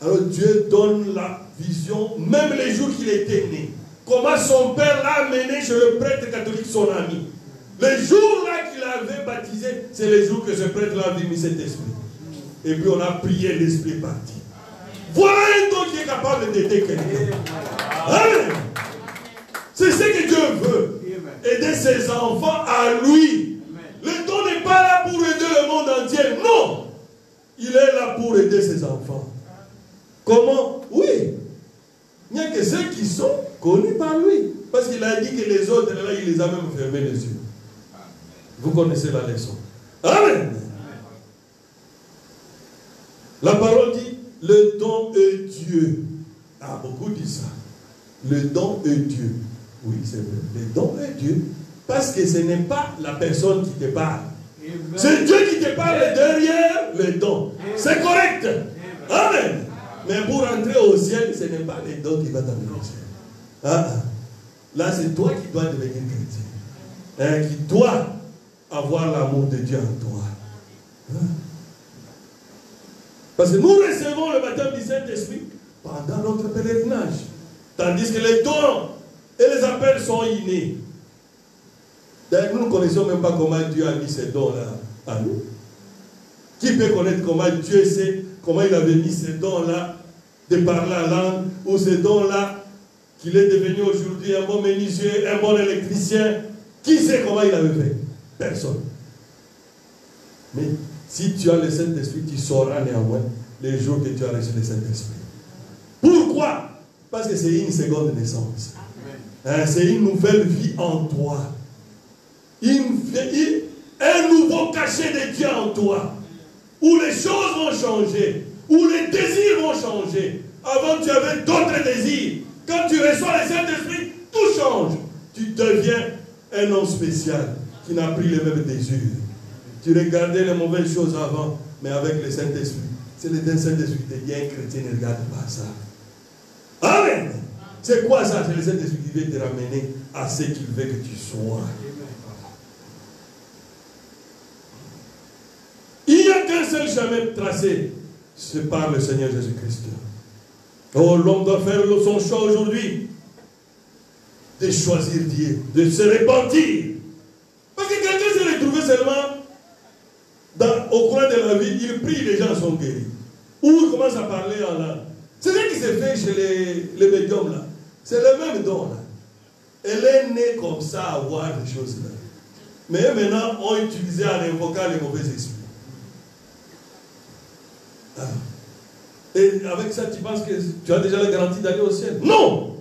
Alors Dieu donne la vision, même les jours qu'il était né. Comment son père l'a amené chez le prêtre catholique, son ami. Le jour-là qu'il avait baptisé, c'est le jour que ce prêtre-là a mis cet esprit. Et puis on a prié, l'esprit est parti. Voilà un don qui est capable d'aider quelqu'un. Amen. C'est ce que Dieu veut. Aider ses enfants à lui. Le don n'est pas là pour aider le monde entier. Non. Il est là pour aider ses enfants. Comment? Oui. Il n'y a que ceux qui sont connus par lui. Parce qu'il a dit que les autres, là, il les a même fermés les yeux. Vous connaissez la leçon. Amen. La parole dit, le don est Dieu. Ah, beaucoup disent ça. Le don est Dieu. Oui, c'est vrai. Le don est Dieu. Parce que ce n'est pas la personne qui te parle. C'est Dieu qui te parle derrière le don. C'est correct. Amen. Mais pour entrer au ciel, ce n'est pas le don qui va t'amener au ciel. Ah, là, c'est toi qui dois devenir chrétien. Qui doit avoir l'amour de Dieu en toi. Parce que nous recevons le baptême du Saint-Esprit pendant notre pèlerinage. Tandis que les dons et les appels sont innés. D'ailleurs, nous ne connaissons même pas comment Dieu a mis ces dons-là à nous. Qui peut connaître comment Dieu sait, comment il avait mis ces dons-là de parler la langue, ou ces dons-là qu'il est devenu aujourd'hui un bon menuisier, un bon électricien? Qui sait comment il avait fait? Personne. Mais si tu as le Saint-Esprit, tu sauras néanmoins les jours que tu as reçu le Saint-Esprit. Pourquoi? Parce que c'est une seconde naissance. C'est une nouvelle vie en toi. Un nouveau cachet de Dieu en toi. Où les choses vont changer. Où les désirs vont changer. Avant, tu avais d'autres désirs. Quand tu reçois le Saint-Esprit, tout change. Tu deviens un homme spécial qui n'a plus les mêmes désirs. Tu regardais les mauvaises choses avant, mais avec le Saint-Esprit. C'est le Saint-Esprit qui te dit, un chrétien ne regarde pas ça. Amen. C'est quoi ça? C'est le Saint-Esprit qui veut te ramener à ce qu'il veut que tu sois. Il n'y a qu'un seul chemin tracé, c'est par le Seigneur Jésus-Christ. Oh, l'homme doit faire son choix aujourd'hui. de choisir Dieu, de se repentir. Parce que quelqu'un s'est retrouvé seulement au coin de la vie, il prie, les gens sont guéris. Ou il commence à parler en langue. C'est ce qui s'est fait chez les médiums là. C'est le même don là. Elle est née comme ça à voir des choses là. Mais maintenant, on utilisait en invoquant les mauvais esprits. Ah. Et avec ça, tu penses que tu as déjà la garantie d'aller au ciel? Non!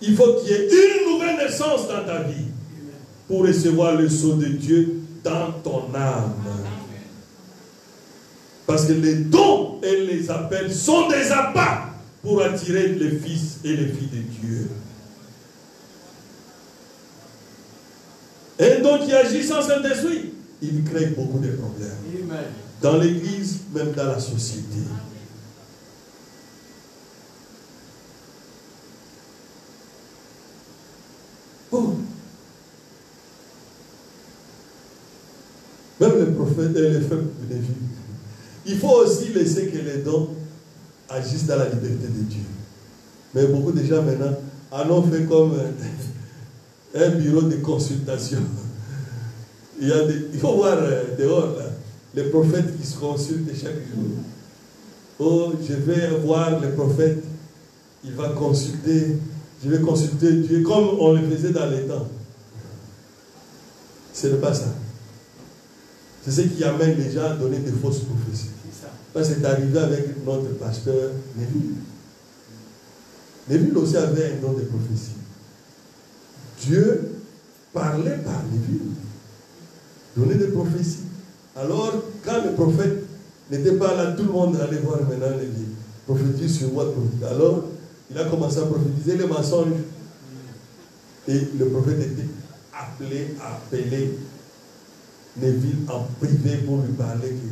Il faut qu'il y ait une nouvelle naissance dans ta vie pour recevoir le sceau de Dieu dans ton âme. Parce que les dons et les appels sont des appâts pour attirer les fils et les filles de Dieu. Un don qui agit sans Saint-Esprit, il crée beaucoup de problèmes. Dans l'église, même dans la société. Oh. Même les prophètes et les femmes de Lévi. Il faut aussi laisser que les dons agissent dans la liberté de Dieu. Mais beaucoup de gens maintenant en ont fait comme un bureau de consultation. Il faut voir dehors là, les prophètes qui se consultent chaque jour. Oh, je vais voir le prophète, il va consulter, je vais consulter Dieu comme on le faisait dans les temps. Ce n'est pas ça. C'est ce qui amène les gens à donner des fausses prophéties. Parce que c'est arrivé avec notre pasteur Neville. Neville aussi avait un don de prophétie. Dieu parlait par Neville, donnait des prophéties. Alors, quand le prophète n'était pas là, tout le monde allait voir maintenant Neville. Prophétise sur moi. Alors, il a commencé à prophétiser les mensonges. Et le prophète était appelé Neville en privé pour lui parler que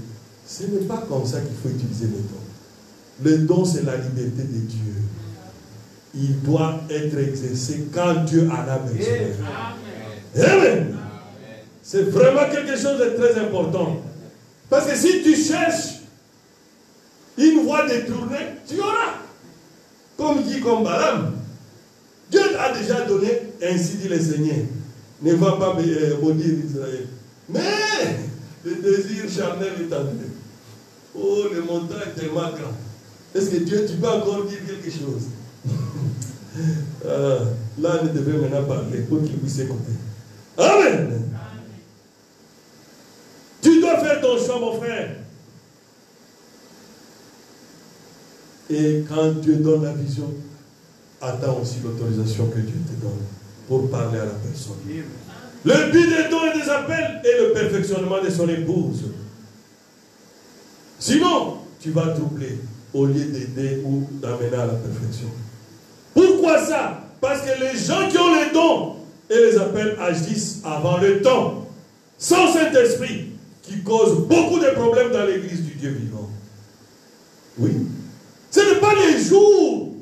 ce n'est pas comme ça qu'il faut utiliser les dons. Le don, c'est la liberté de Dieu. Il doit être exercé quand Dieu en a besoin. Amen. C'est vraiment quelque chose de très important. Parce que si tu cherches une voie détournée, tu auras. Comme dit comme Balaam. Dieu a déjà donné, ainsi dit le Seigneur. Ne va pas maudire Israël. Mais le désir charnel est entré. Oh, le montant est tellement grand. Est-ce que Dieu, tu peux encore dire quelque chose? Là, on devrait maintenant parler pour qu'il puisse écouter. Amen. Tu dois faire ton choix, mon frère. Et quand Dieu donne la vision, attends aussi l'autorisation que Dieu te donne pour parler à la personne. Le but des dons et des appels est le perfectionnement de son épouse. Sinon, tu vas troubler au lieu d'aider ou d'amener à la perfection. Pourquoi ça? Parce que les gens qui ont les dons et les appels agissent avant le temps, sans Saint-Esprit, qui cause beaucoup de problèmes dans l'église du Dieu vivant. Oui. Ce n'est pas les jours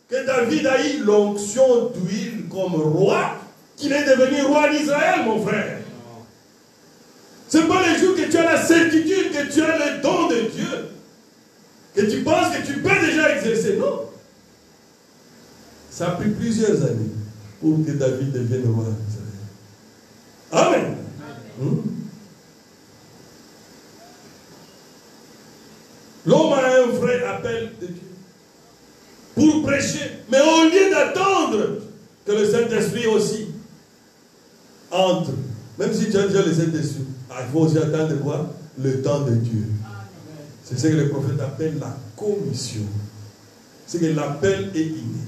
que David a eu l'onction d'huile comme roi qu'il est devenu roi d'Israël, mon frère. Ce n'est pas les jours que tu as la certitude que tu as le don de Dieu, que tu penses que tu peux déjà exercer. Non. Ça a pris plusieurs années pour que David devienne roi d'Israël. Amen. L'homme a un vrai appel de Dieu pour prêcher, mais au lieu d'attendre que le Saint-Esprit aussi entre, même si tu as déjà le Saint-Esprit, il faut aussi attendre quoi? Le temps de Dieu. C'est ce que le prophète appelle la commission. C'est que l'appel est inné.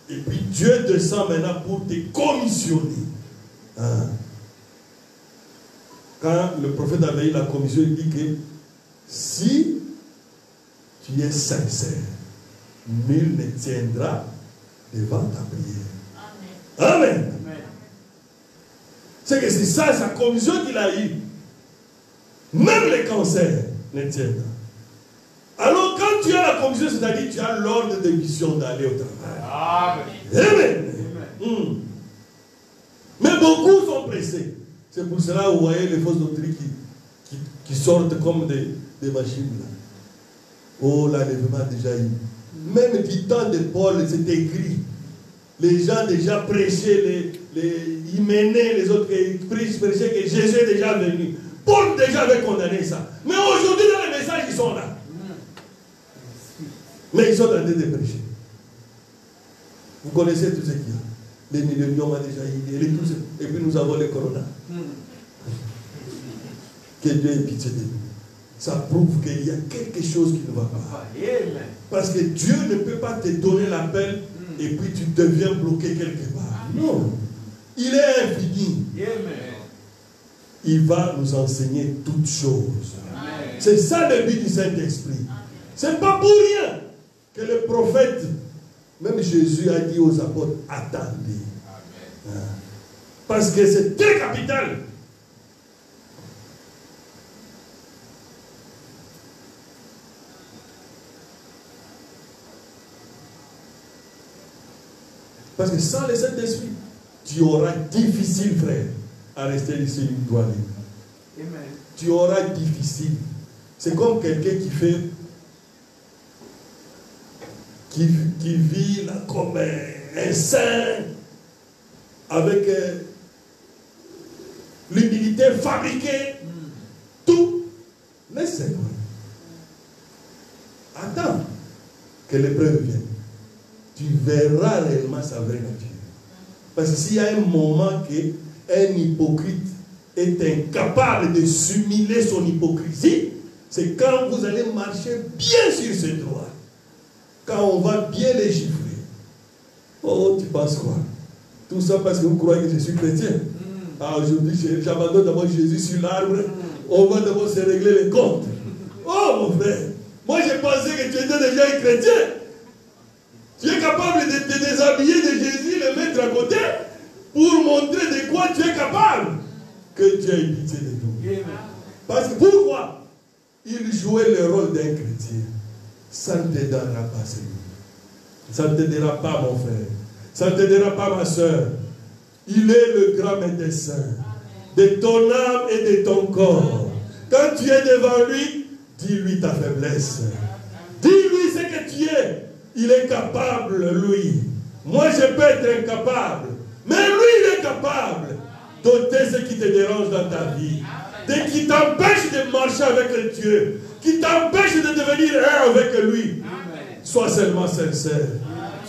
Et puis Dieu descend maintenant pour te commissionner. Hein? Quand le prophète avait eu la commission, il dit que si tu es sincère, nul ne tiendra devant ta prière. Amen. Amen. C'est que c'est ça, sa commission qu'il a eue. Même les cancers ne tiennent pas. Alors quand tu as la commission, c'est-à-dire tu as l'ordre de mission d'aller au travail. Amen. Amen. Mais beaucoup sont pressés. C'est pour cela que vous voyez les fausses doctrines qui sortent comme des machines. Là. Oh, l'enlèvement a déjà eu. Même du temps de Paul, c'est écrit. les gens déjà prêchaient, ils menaient les autres, ils prêchaient que Jésus est déjà venu. Paul déjà avait condamné ça. Mais aujourd'hui, dans les messages, ils sont là. Mais ils sont en train de prêcher. Vous connaissez tout ce qu'il y a. Les milléniums ont déjà idée, et puis nous avons le corona. Que Dieu ait pitié de nous. Ça prouve qu'il y a quelque chose qui ne va pas. Parce que Dieu ne peut pas te donner l'appel et puis tu deviens bloqué quelque part. Non. Il est infini. Il va nous enseigner toutes choses. C'est ça le but du Saint-Esprit. Ce n'est pas pour rien que le prophète, même Jésus a dit aux apôtres, attendez. Parce que c'est très capital. Parce que sans le Saint-Esprit, tu auras difficile, frère, à rester ici une toi libre. Tu auras difficile. C'est comme quelqu'un qui vit là comme un saint, avec l'humilité fabriquée, tout. Mais c'est vrai. Attends que l'épreuve vienne. Tu verras réellement sa vraie nature. Parce que s'il y a un moment qu'un hypocrite est incapable de s'humilier son hypocrisie, c'est quand vous allez marcher bien sur ce droit. Quand on va bien les chiffrer. Oh, tu penses quoi? Tout ça parce que vous croyez que je suis chrétien. Ah, aujourd'hui, j'abandonne d'abord Jésus sur l'arbre. On va d'abord se régler les comptes. Oh, mon frère. Moi, j'ai pensé que tu étais déjà un chrétien. Tu es capable de te déshabiller de Jésus, le mettre à côté, pour montrer de quoi tu es capable. Que Dieu ait pitié de nous. Parce que pourquoi? Il jouait le rôle d'un chrétien. Ça ne t'aidera pas, Seigneur. Ça ne t'aidera pas, mon frère. Ça ne t'aidera pas, ma soeur. Il est le grand médecin de ton âme et de ton corps. Quand tu es devant lui, dis-lui ta faiblesse. Dis-lui ce que tu es. Il est capable, lui. Moi, je peux être incapable. Mais lui, il est capable d'ôter ce qui te dérange dans ta vie. Qui t'empêche de marcher avec Dieu. Qui t'empêche de devenir un avec lui. Sois seulement sincère.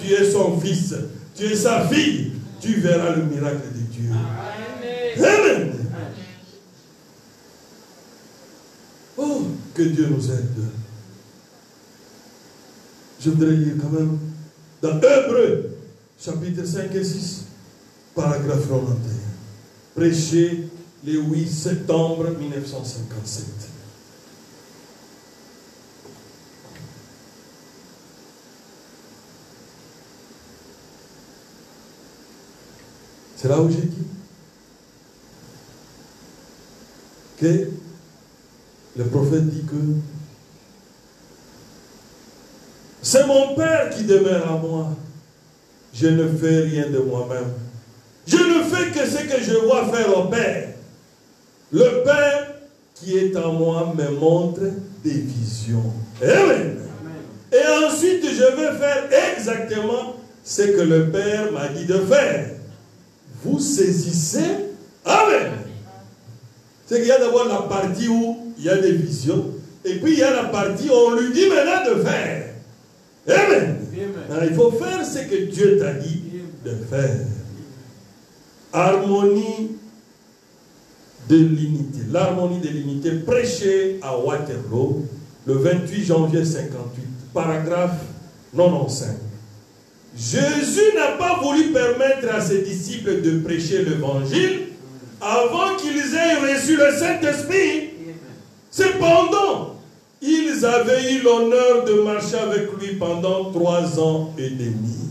Tu es son fils. Tu es sa fille. Tu verras le miracle de Dieu. Amen. Oh, que Dieu nous aide. Je voudrais lire quand même dans Hébreux, chapitre 5 et 6, paragraphe 91. Prêché le 8 septembre 1957. C'est là où j'ai dit que le prophète dit que c'est mon Père qui demeure en moi. Je ne fais rien de moi-même. Je ne fais que ce que je vois faire au Père. Le Père qui est en moi me montre des visions. Amen. Et ensuite, je vais faire exactement ce que le Père m'a dit de faire. Vous saisissez? Amen. C'est qu'il y a d'abord la partie où il y a des visions. Et puis il y a la partie où on lui dit maintenant de faire. Amen. Alors, il faut faire ce que Dieu t'a dit de faire. Harmonie de l'unité. L'harmonie de l'unité prêchée à Waterloo le 28 janvier 58. Paragraphe 95. Jésus n'a pas voulu permettre à ses disciples de prêcher l'évangile avant qu'ils aient reçu le Saint-Esprit. Cependant, ils avaient eu l'honneur de marcher avec lui pendant 3 ans et demi.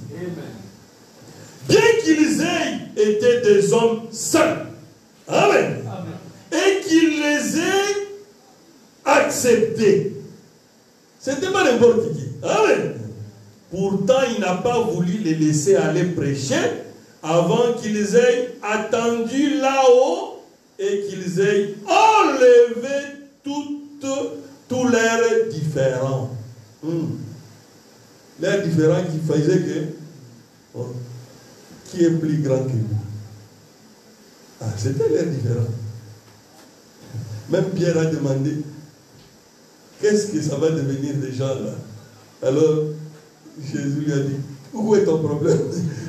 Bien qu'ils aient été des hommes saints. Amen. Et qu'il les ait acceptés. C'était pas n'importe qui. Amen. Pourtant, il n'a pas voulu les laisser aller prêcher avant qu'ils aient attendu là-haut et qu'ils aient enlevé tous leurs différends. Leurs différends qui faisaient que qui est plus grand que nous. Ah, c'était l'air différent. Même Pierre a demandé, qu'est-ce que ça va devenir des gens là? Alors, Jésus lui a dit, où est ton problème?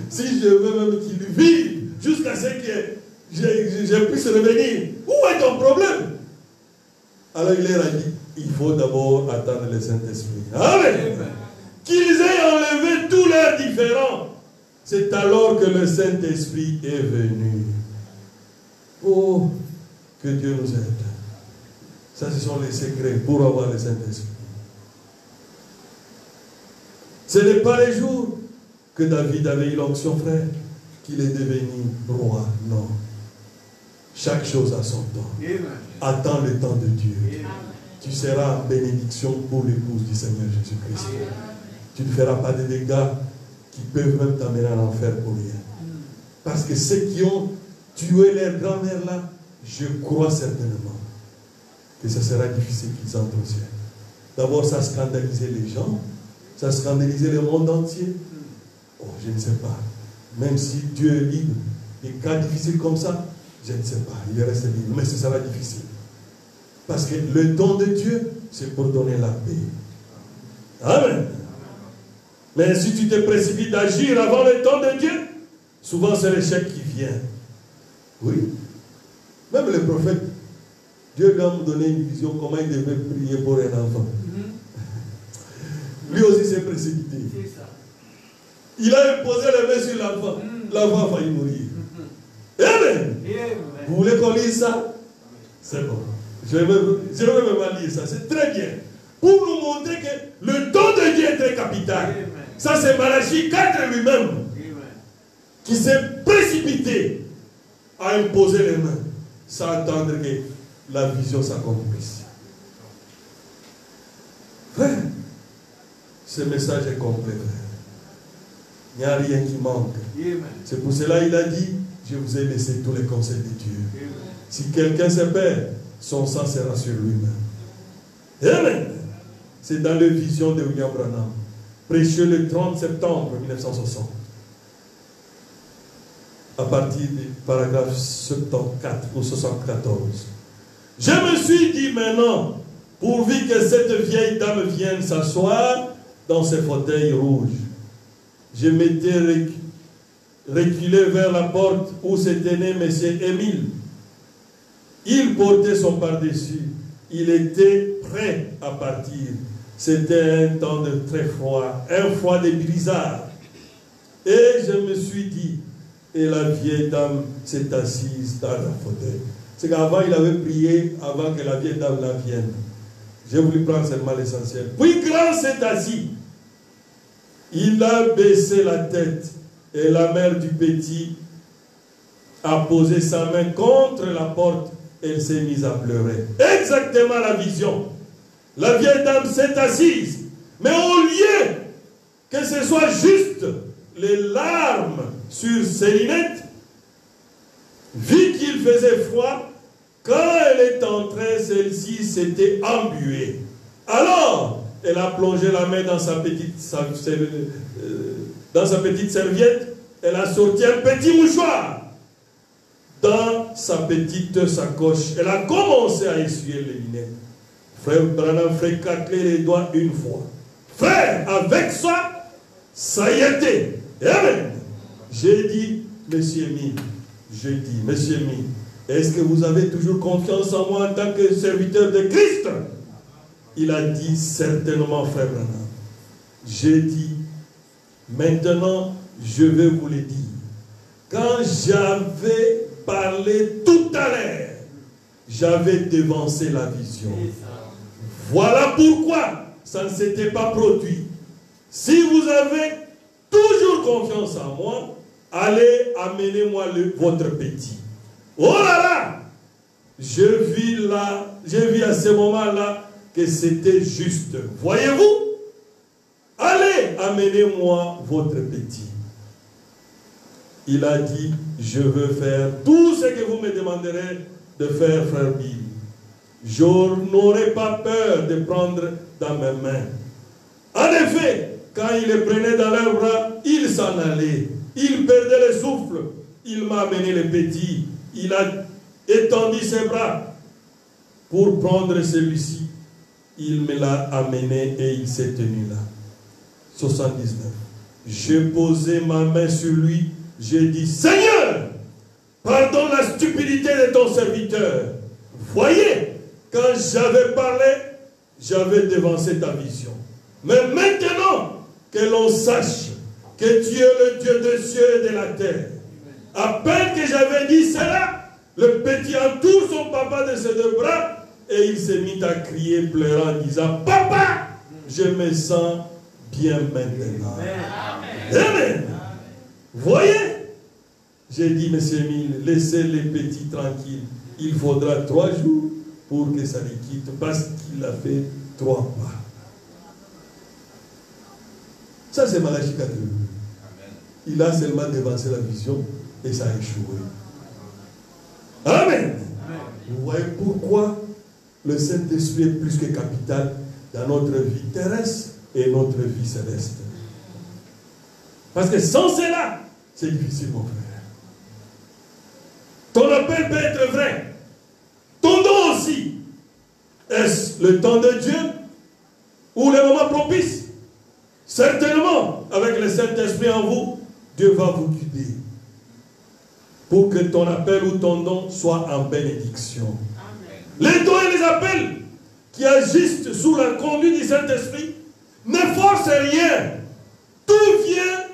Si je veux même qu'il vive jusqu'à ce que je puisse revenir, où est ton problème? Alors il leur a dit, il faut d'abord attendre le Saint-Esprit. Amen. Qu'ils aient enlevé tous leurs différends. C'est alors que le Saint-Esprit est venu. Oh, que Dieu nous aide. Ça, ce sont les secrets pour avoir le Saint-Esprit. Ce n'est pas les jours que David avait eu l'onction, frère, qu'il est devenu roi. Non. Chaque chose a son temps. Amen. Attends le temps de Dieu. Amen. Tu seras en bénédiction pour l'épouse du Seigneur Jésus-Christ. Tu ne feras pas de dégâts qui peuvent même t'amener en enfer pour rien. Parce que ceux qui ont tué leur grand-mère là, je crois certainement que ce sera difficile qu'ils entrent au ciel. D'abord, ça scandalisait les gens, ça scandalisait le monde entier. Oh, je ne sais pas. Même si Dieu est libre, des cas difficiles comme ça, je ne sais pas. Il reste libre, mais ce sera difficile. Parce que le don de Dieu, c'est pour donner la paix. Amen. Mais si tu te précipites d'agir avant le temps de Dieu, souvent c'est l'échec qui vient. Oui. Même le prophète, Dieu lui a donné une vision comment il devait prier pour un enfant. Lui aussi s'est précipité. Il a imposé les mains sur l'enfant. L'enfant a failli mourir. Amen. Vous voulez qu'on lise ça? C'est bon. Je vais même lire ça. C'est très bien. Pour nous montrer que le don de Dieu est très capital. Amen. Ça, c'est Malachie 4 lui-même qui s'est précipité à imposer les mains sans attendre que la vision s'accomplisse. Frère, ce message est complet, frère. Il n'y a rien qui manque. C'est pour cela qu'il a dit, je vous ai laissé tous les conseils de Dieu. Amen. Si quelqu'un se perd, son sang sera sur lui-même. Amen. C'est dans la vision de William Branham, prêché le 30 septembre 1960. À partir du paragraphe 74 ou 74. Je me suis dit maintenant, pourvu que cette vieille dame vienne s'asseoir dans ce fauteuil rouge, je m'étais reculé vers la porte où se tenait M. Émile. Il portait son par-dessus. Il était prêt à partir. C'était un temps de très froid, un froid de blizzard. Et je me suis dit, et la vieille dame s'est assise dans le fauteuil. C'est qu'avant, il avait prié avant que la vieille dame la vienne. J'ai voulu prendre seulement l'essentiel. Puis grand s'est assis. Il a baissé la tête et la mère du petit a posé sa main contre la porte. Elle s'est mise à pleurer. Exactement la vision. La vieille dame s'est assise. Mais au lieu que ce soit juste les larmes sur ses lunettes, vu qu'il faisait froid, quand elle est entrée, celle-ci s'était embuée. Alors, elle a plongé la main dans sa petite serviette. Elle a sorti un petit mouchoir dans sa petite sacoche. Elle a commencé à essuyer les lunettes. Frère Branham fait craquer les doigts une fois. Frère, avec ça, ça y était. Amen. J'ai dit, Monsieur Émile, est-ce que vous avez toujours confiance en moi en tant que serviteur de Christ? Il a dit, certainement, frère Branham. J'ai dit, maintenant, je vais vous le dire. Quand j'avais parlé tout à l'heure, j'avais devancé la vision. Voilà pourquoi ça ne s'était pas produit. Si vous avez toujours confiance en moi, allez, amenez-moi votre petit. Oh là là! Je vis à ce moment-là que c'était juste. Voyez-vous? Allez, amenez-moi votre petit. Il a dit, je veux faire tout ce que vous me demanderez de faire, frère Bill. Je n'aurai pas peur de prendre dans mes mains. En effet, quand il les prenait dans leurs bras, il s'en allait. Il perdait le souffle. Il m'a amené le petit. Il a étendu ses bras pour prendre celui-ci. Il me l'a amené et il s'est tenu là. 79. J'ai posé ma main sur lui. J'ai dit, Seigneur, pardonne la stupidité de ton serviteur. Voyez, quand j'avais parlé, j'avais devancé ta vision. Mais maintenant, que l'on sache que tu es le Dieu des cieux et de la terre. À peine que j'avais dit cela, le petit entoure son papa de ses deux bras et il s'est mis à crier, pleurant, en disant, Papa, je me sens bien maintenant. Amen. Amen. Voyez, j'ai dit, monsieur Emile, laissez les petits tranquilles. Il faudra 3 jours pour que ça les quitte parce qu'il a fait 3 pas. Ça, c'est Malachie 4. Il a seulement devancé la vision et ça a échoué. Amen. Vous voyez pourquoi le Saint-Esprit est plus que capital dans notre vie terrestre et notre vie céleste. Parce que sans cela, c'est difficile, mon frère. Ton appel peut être vrai. Ton don aussi. Est-ce le temps de Dieu ou le moment propice? Certainement, avec le Saint-Esprit en vous, Dieu va vous guider pour que ton appel ou ton don soit en bénédiction. Amen. Les dons et les appels qui agissent sous la conduite du Saint-Esprit ne forcent rien. Tout vient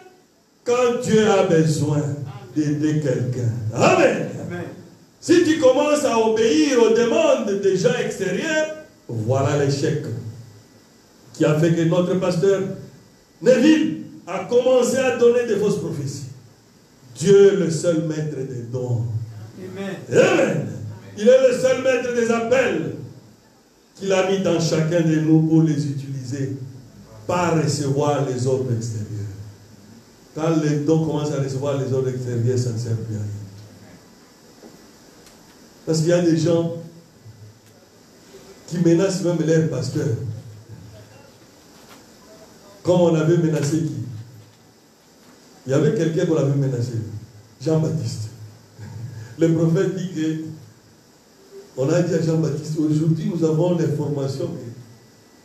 quand Dieu a besoin d'aider quelqu'un. Amen. Amen. Si tu commences à obéir aux demandes des gens extérieurs, voilà l'échec qui a fait que notre pasteur Neville a commencé à donner des fausses prophéties. Dieu est le seul maître des dons. Amen. Amen. Il est le seul maître des appels qu'il a mis dans chacun de nous pour les utiliser, pas recevoir les ordres extérieurs. Quand les dons commencent à recevoir les ordres extérieurs, ça ne sert plus à rien. Parce qu'il y a des gens qui menacent même leur pasteur. Comme on avait menacé qui? Il y avait quelqu'un qu'on avait menacé, Jean-Baptiste. Le prophète dit que, on a dit à Jean-Baptiste, aujourd'hui nous avons l'information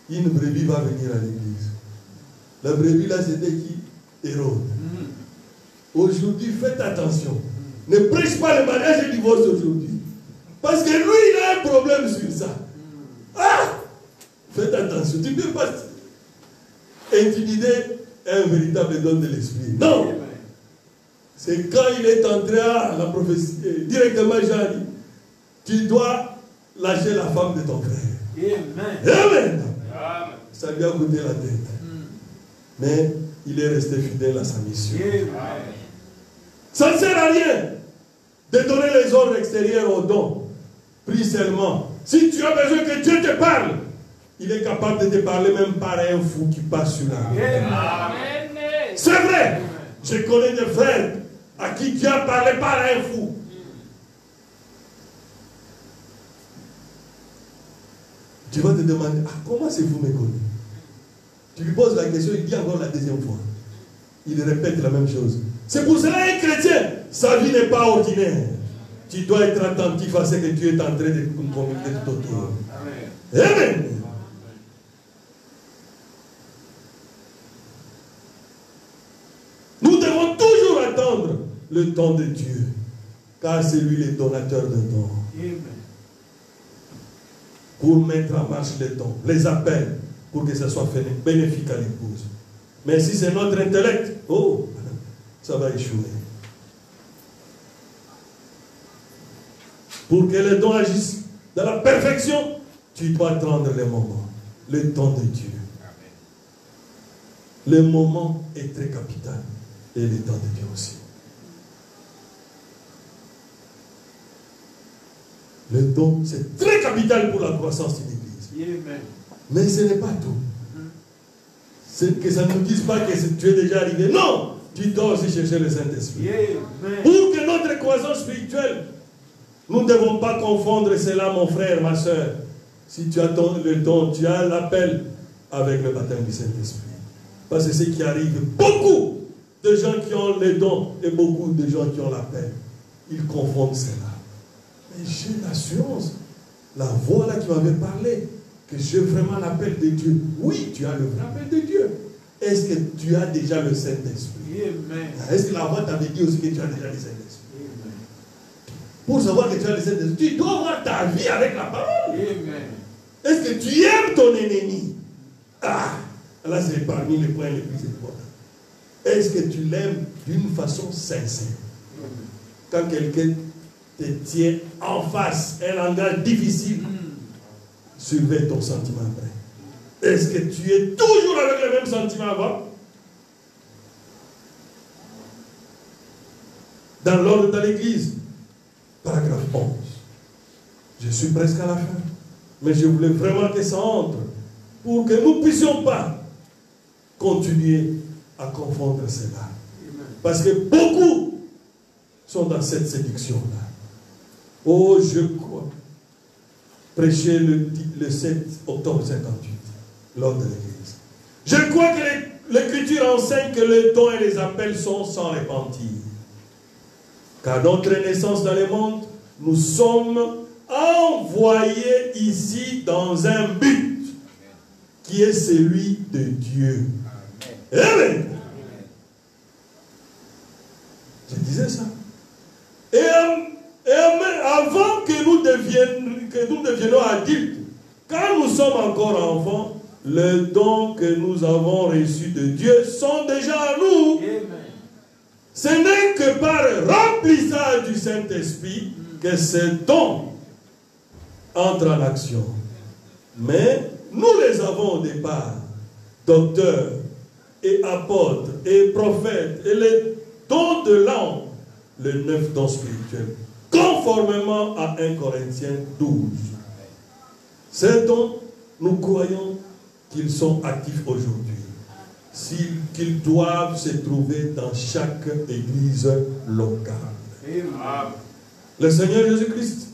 qu'une brebis va venir à l'église. La brebis là c'était qui? Hérode. Aujourd'hui faites attention. Ne prêche pas le mariage et le divorce aujourd'hui. Parce que lui il a un problème sur ça. Ah! Faites attention. Tu ne peux pas intimider un véritable don de l'esprit. Non! C'est quand il est entré à la prophétie, directement Jean dit, tu dois lâcher la femme de ton frère. Amen. Amen. Ça lui a coûté la tête. Mais il est resté fidèle à sa mission. Ça ne sert à rien de donner les ordres extérieurs aux dons. Prie seulement. Si tu as besoin que Dieu te parle, il est capable de te parler même par un fou qui passe sur la route. C'est vrai. Je connais des frères à qui Dieu a parlé par un fou. Tu vas te demander, comment c'est vous me connaissez? Tu lui poses la question, il dit encore la deuxième fois. Il répète la même chose. C'est pour cela un chrétien, sa vie n'est pas ordinaire. Tu dois être attentif à ce que Dieu est en train de communiquer tout autour. Amen. Amen. Nous devons toujours attendre le temps de Dieu, car c'est lui le donateur de dons. Pour mettre en marche les dons, les appels, pour que ça soit bénéfique à l'épouse. Mais si c'est notre intellect, oh, ça va échouer. Pour que les dons agissent dans la perfection, tu dois attendre le moment, le temps de Dieu. Le moment est très capital. Et le temps de Dieu aussi. Le don, c'est très capital pour la croissance d'une église. Mais ce n'est pas tout. C'est que ça ne nous dise pas que tu es déjà arrivé. Non! Tu dois aussi chercher le Saint-Esprit. Pour que notre croissance spirituelle, nous ne devons pas confondre cela, mon frère, ma soeur. Si tu as le don, tu as l'appel avec le baptême du Saint-Esprit. Parce que ce qui arrive, beaucoup de gens qui ont les dons et beaucoup de gens qui ont l'appel. Ils confondent cela. Mais j'ai l'assurance, la voix là qui m'avait parlé, que j'ai vraiment l'appel de Dieu. Oui, tu as le vrai appel de Dieu. Est-ce que tu as déjà le Saint-Esprit? Est-ce que la voix t'avait dit aussi que tu as déjà le Saint-Esprit? Pour savoir que tu as le Saint-Esprit, tu dois avoir ta vie avec la parole. Est-ce que tu aimes ton ennemi? Ah, là c'est parmi les points les plus importants. Est-ce que tu l'aimes d'une façon sincère? Quand quelqu'un te tient en face, un langage difficile, surveille ton sentiment après. Est-ce que tu es toujours avec le même sentiment avant? Dans l'ordre de l'Église, paragraphe 11. Je suis presque à la fin. Mais je voulais vraiment que ça entre pour que nous ne puissions pas continuer à confondre cela. Parce que beaucoup sont dans cette séduction-là. Oh, je crois. Prêcher le 7 octobre 58, lors de l'Église. Je crois que l'Écriture enseigne que les dons et les appels sont sans repentir. Car notre naissance dans le monde, nous sommes envoyés ici dans un but qui est celui de Dieu. Amen. Je disais ça. Et avant que nous deviennons adultes, quand nous sommes encore enfants, les dons que nous avons reçus de Dieu sont déjà à nous. Ce n'est que par remplissage du Saint-Esprit que ces dons entrent en action. Mais nous les avons au départ, docteurs et apôtres et prophètes, et les dons de l'âme, les 9 dons spirituels, conformément à 1 Corinthiens 12. Ces dons, nous croyons qu'ils sont actifs aujourd'hui, qu'ils doivent se trouver dans chaque église locale. Amen. Le Seigneur Jésus-Christ,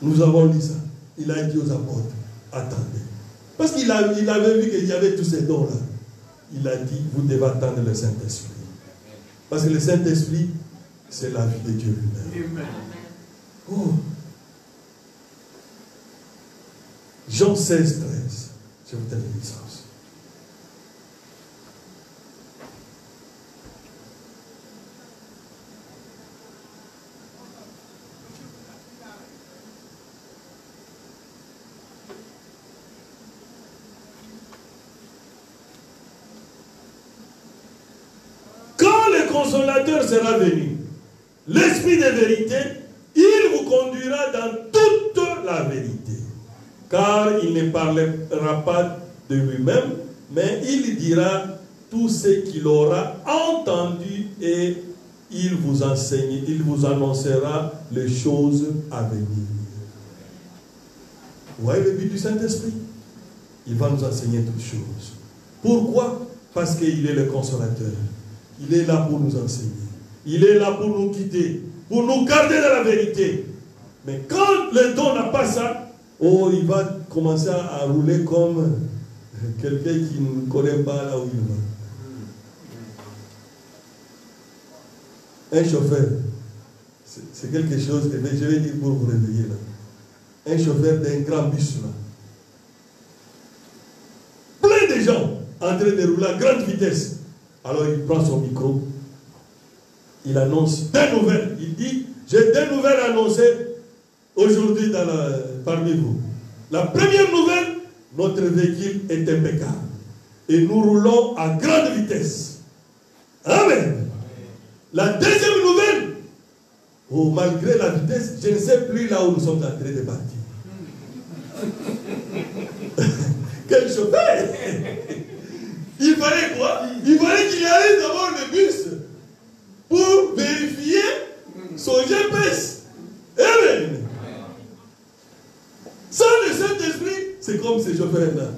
nous avons lu ça, il a dit aux apôtres, attendez. Parce qu'il avait vu qu'il y avait tous ces dons-là. Il a dit, vous devez attendre le Saint-Esprit. Parce que le Saint-Esprit, c'est la vie de Dieu lui-même. Oh. Jean 16, 13. Je vous donne une licence. Consolateur sera venu, l'Esprit de vérité, il vous conduira dans toute la vérité. Car il ne parlera pas de lui-même, mais il dira tout ce qu'il aura entendu et il vous annoncera les choses à venir. Vous voyez le but du Saint-Esprit? Il va nous enseigner toutes choses. Pourquoi? Parce qu'il est le consolateur. Il est là pour nous enseigner. Il est là pour nous guider, pour nous garder dans la vérité. Mais quand le don n'a pas ça, oh, il va commencer à rouler comme quelqu'un qui ne connaît pas là où il va. Un chauffeur, c'est quelque chose, mais je vais dire pour vous réveiller là. Un chauffeur d'un grand bus là. Plein de gens en train de rouler à grande vitesse. Alors il prend son micro, il annonce des nouvelles. Il dit, j'ai des nouvelles annoncées aujourd'hui parmi vous. La première nouvelle, notre véhicule est impeccable. Et nous roulons à grande vitesse. Amen. La deuxième nouvelle, oh, malgré la vitesse, je ne sais plus là où nous sommes en train de partir. Quel chauffeur! Il fallait quoi? Il fallait qu'il allait d'abord le bus pour vérifier son GPS. Amen. Sans le Saint-Esprit, c'est comme ces chauffeurs-là.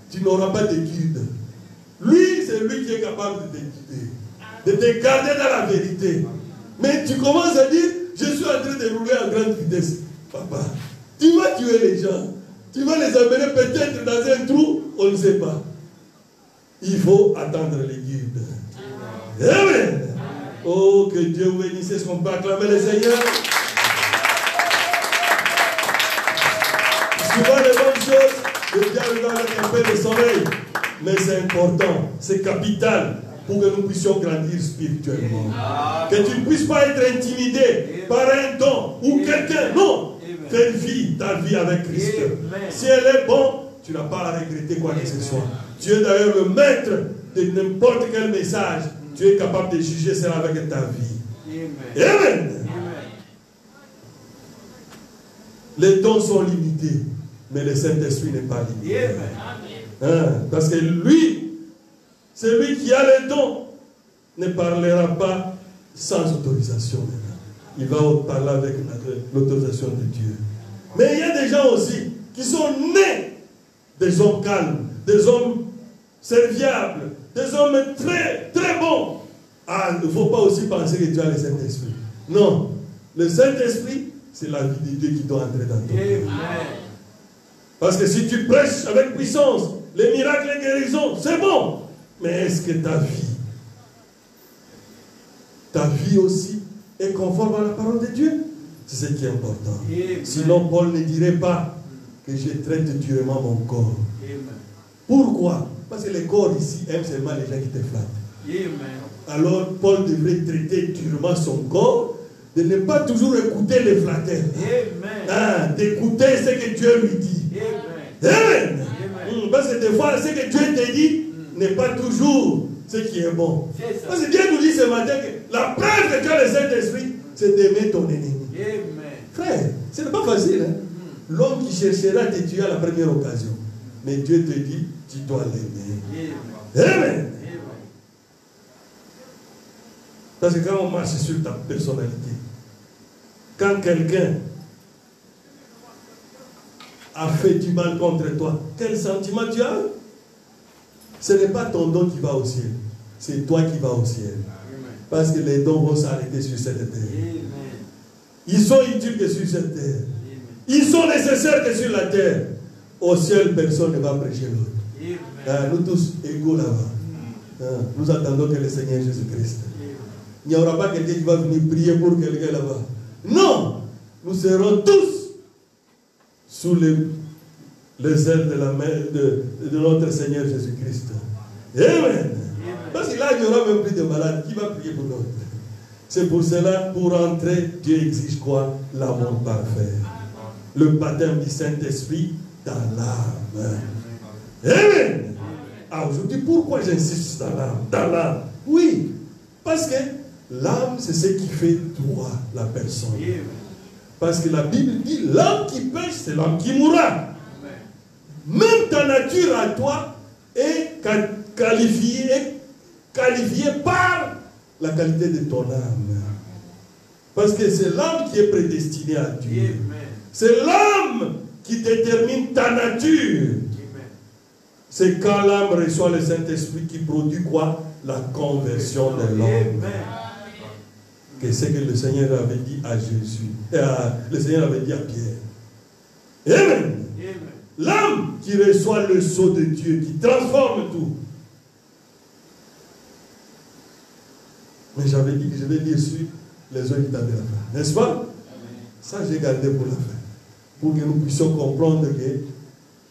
Tu n'auras pas de guide. Lui, c'est lui qui est capable de te guider, de te garder dans la vérité. Mais tu commences à dire, je suis en train de rouler à grande vitesse. Papa, tu vas tuer les gens. Tu vas les amener peut-être dans un trou, on ne sait pas. Il faut attendre les guides. Amen. Oh, que Dieu vous bénisse. Est-ce qu'on peut acclamer le Seigneur? Souvent les bonnes choses, le diable va avec un peu de sommeil. Mais c'est important, c'est capital pour que nous puissions grandir spirituellement. Que tu ne puisses pas être intimidé par un don ou quelqu'un. Non, fais ta vie avec Christ. Si elle est bonne, tu n'as pas à regretter quoi que ce soit. Tu es d'ailleurs le maître de n'importe quel message. Tu es capable de juger cela avec ta vie. Amen. Les dons sont limités, mais le Saint-Esprit n'est pas limité. Parce que lui, celui qui a les dons, ne parlera pas sans autorisation. Il va parler avec l'autorisation de Dieu. Mais il y a des gens aussi qui sont nés des hommes calmes, des hommes serviables, des hommes très, très bons. Ah, il ne faut pas aussi penser que tu as le Saint-Esprit. Non, le Saint-Esprit, c'est la vie de Dieu qui doit entrer dans ton cœur. Parce que si tu prêches avec puissance, les miracles et guérisons, c'est bon. Mais est-ce que ta vie aussi est conforme à la parole de Dieu? C'est ce qui est important. Sinon, Paul ne dirait pas que je traite durement mon corps. Pourquoi? Parce que le corps ici aime seulement les gens qui te flattent. Alors, Paul devrait traiter durement son corps, de ne pas toujours écouter les flatteurs. D'écouter ce que Dieu lui dit. Amen. Parce que des fois, ce que Dieu te dit n'est pas toujours ce qui est bon. Parce que Dieu nous dit ce matin que la preuve que tu as le Saint-Esprit, c'est d'aimer ton ennemi. Frère, ce n'est pas facile. L'homme qui cherchera à te tuer à la première occasion. Mais Dieu te dit, tu dois l'aimer. Amen. Parce que quand on marche sur ta personnalité, quand quelqu'un a fait du mal contre toi, quel sentiment tu as? Ce n'est pas ton don qui va au ciel, c'est toi qui vas au ciel. Parce que les dons vont s'arrêter sur cette terre. Ils sont utiles que sur cette terre. Ils sont nécessaires que sur la terre. Au ciel, personne ne va prêcher l'autre. Nous tous égaux là-bas. Nous attendons que le Seigneur Jésus-Christ. Il n'y aura pas quelqu'un qui va venir prier pour quelqu'un là-bas. Non! Nous serons tous sous les ailes de la main de notre Seigneur Jésus-Christ. Amen. Parce que là, il n'y aura même plus de malades. Qui va prier pour l'autre? C'est pour cela, pour entrer, Dieu exige quoi? L'amour parfait. Le baptême du Saint-Esprit dans l'âme. Amen. Aujourd'hui, pourquoi j'insiste dans l'âme? Dans l'âme. Oui, parce que l'âme, c'est ce qui fait toi, la personne. Parce que la Bible dit, l'âme qui pêche, c'est l'âme qui mourra. Même ta nature à toi est qualifiée par la qualité de ton âme. Parce que c'est l'âme qui est prédestinée à Dieu. C'est l'âme qui détermine ta nature. C'est quand l'âme reçoit le Saint-Esprit qui produit quoi? La conversion de l'homme. Que c'est que le Seigneur avait dit à Jésus. Le Seigneur avait dit à Pierre. Amen. L'âme qui reçoit le sceau de Dieu, qui transforme tout. Mais j'avais dit que je vais lire sur les œuvres de la fin. N'est-ce pas? Ça, j'ai gardé pour la fin. Pour que nous puissions comprendre que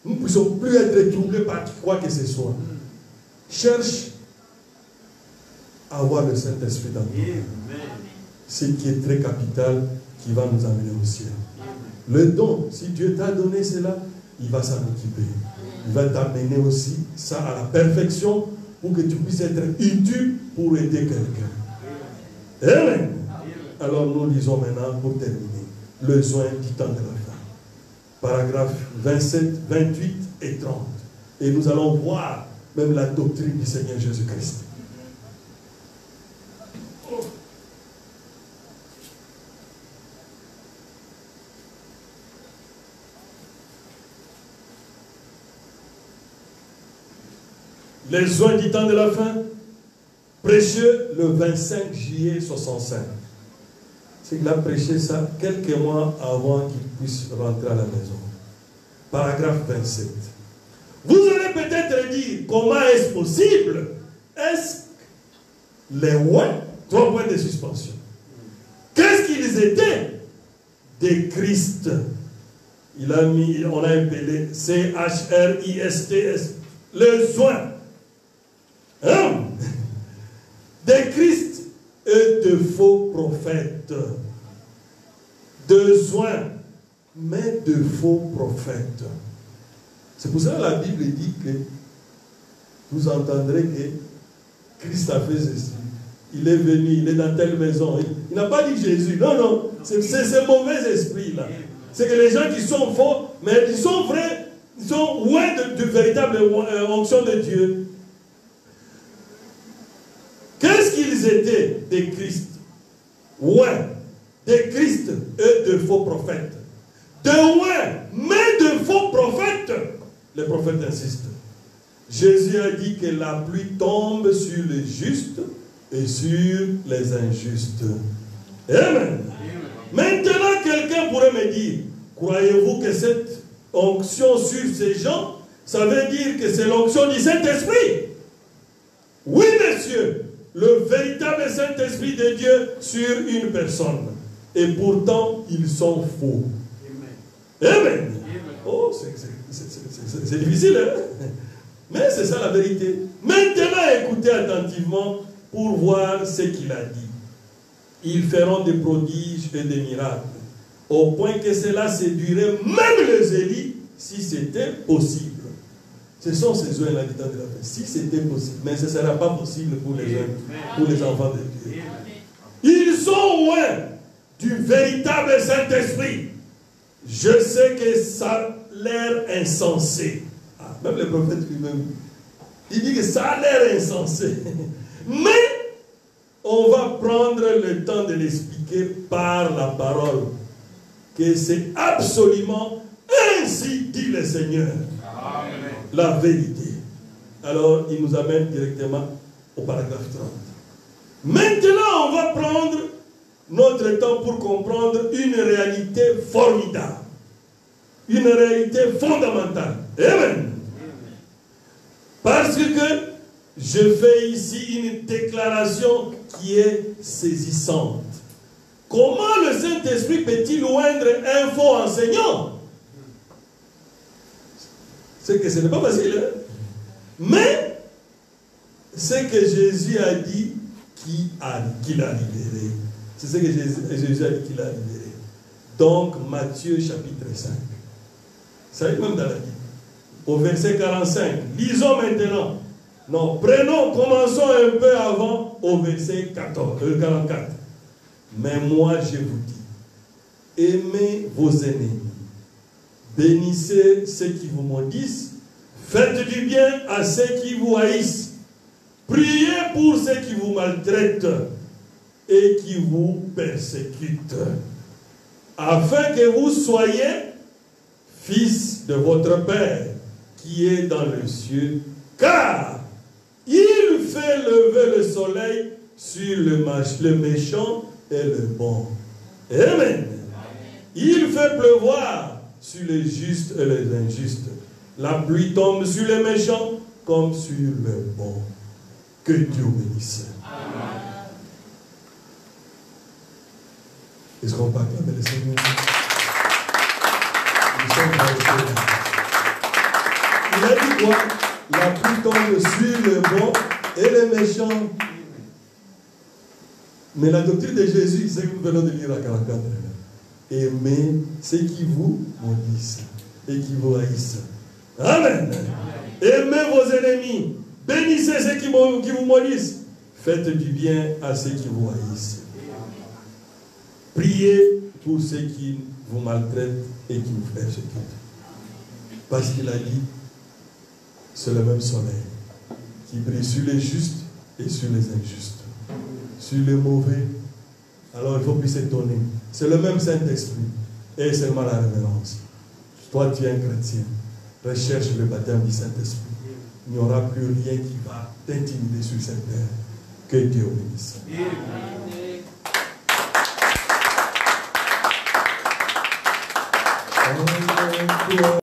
nous ne puissions plus être troublés par quoi que ce soit. Cherche à avoir le Saint-Esprit dans nous. Ce qui est très capital, qui va nous amener au ciel. Le don, si Dieu t'a donné cela, il va s'en occuper. Il va t'amener aussi ça à la perfection pour que tu puisses être utile pour aider quelqu'un. Amen. Alors nous lisons maintenant pour terminer le soin du temps de la fin. Paragraphe 27, 28 et 30. Et nous allons voir même la doctrine du Seigneur Jésus-Christ. Les soins du temps de la fin, prêcheux le 25 juillet 65. C'est qu'il a prêché ça quelques mois avant qu'il puisse rentrer à la maison. Paragraphe 27. Vous allez peut-être dire, comment est-ce possible? Est-ce Les oints, 3 points de suspension. Qu'est-ce qu'ils étaient? Des Christ. On a appelé C-H-R-I-S-T-S. Les oints. Hein? Des Christ et de faux prophètes. De oints, mais de faux prophètes. C'est pour ça que la Bible dit que vous entendrez que Christ a fait ceci. Il est venu, il est dans telle maison. Il n'a pas dit Jésus. Non, non. C'est ce mauvais esprit-là. C'est que les gens qui sont faux, mais ils sont vrais, ils sont loin de véritable onction de Dieu. Qu'est-ce qu'ils étaient? Des Christ. Ouais. Des Christ et de faux prophètes. De ouais, mais de faux prophètes. Les prophètes insistent. Jésus a dit que la pluie tombe sur les justes et sur les injustes. Amen. Maintenant, quelqu'un pourrait me dire, croyez-vous que cette onction sur ces gens, ça veut dire que c'est l'onction du Saint-Esprit? Oui, monsieur, le véritable Saint-Esprit de Dieu sur une personne. Et pourtant, ils sont faux. Amen. Oh, c'est difficile, hein? Mais c'est ça la vérité. Maintenant, écoutez attentivement pour voir ce qu'il a dit. Ils feront des prodiges et des miracles, au point que cela séduirait même les Élis si c'était possible. Ce sont ces oeufs l'habitant de la paix. Si c'était possible, mais ce ne sera pas possible pour les jeunes, pour les enfants de Dieu. Ils sont loin du véritable Saint-Esprit. Je sais que ça a l'air insensé. Ah, même le prophète lui-même, il dit que ça a l'air insensé. Mais on va prendre le temps de l'expliquer par la parole. Que c'est absolument ainsi dit le Seigneur. Amen. La vérité. Alors, il nous amène directement au paragraphe 30. Maintenant, on va prendre notre temps pour comprendre une réalité formidable. Une réalité fondamentale. Amen. Parce que je fais ici une déclaration qui est saisissante. Comment le Saint-Esprit peut-il oindre un faux enseignant? C'est que ce n'est pas facile. Hein? Mais, c'est que Jésus a dit qu'il a libéré. C'est ce que Jésus a dit qu'il a libéré. Donc, Matthieu chapitre 5. Ça est même dans la Bible. Au verset 45. Lisons maintenant. Non, commençons un peu avant au verset 44. Mais moi je vous dis, aimez vos ennemis, bénissez ceux qui vous maudissent, faites du bien à ceux qui vous haïssent, priez pour ceux qui vous maltraitent et qui vous persécutent, afin que vous soyez fils de votre Père qui est dans le ciel, car il fait lever le soleil sur le méchant et le bon. Amen. Il fait pleuvoir sur les justes et les injustes. La pluie tombe sur les méchants comme sur les bons. Que Dieu bénisse. Amen. Est-ce qu'on peut acclamer le Seigneur? Nous sommes dans le Seigneur. Il a dit quoi? La pluie tombe sur les bons et les méchants. Mais la doctrine de Jésus, c'est que nous venons de lire à 44. Aimez ceux qui vous maudissent et qui vous haïssent. Amen. Aimez vos ennemis. Bénissez ceux qui vous maudissent. Faites du bien à ceux qui vous haïssent. Priez pour ceux qui vous maltraitent et qui vous persécutent. Parce qu'il a dit, c'est le même soleil qui brille sur les justes et sur les injustes. Sur les mauvais, alors il faut plus s'étonner. C'est le même Saint-Esprit. Et seulement la révérence. Toi, tu es un chrétien. Recherche le baptême du Saint-Esprit. Il n'y aura plus rien qui va t'intimider sur cette terre. Que Dieu bénisse. Amen.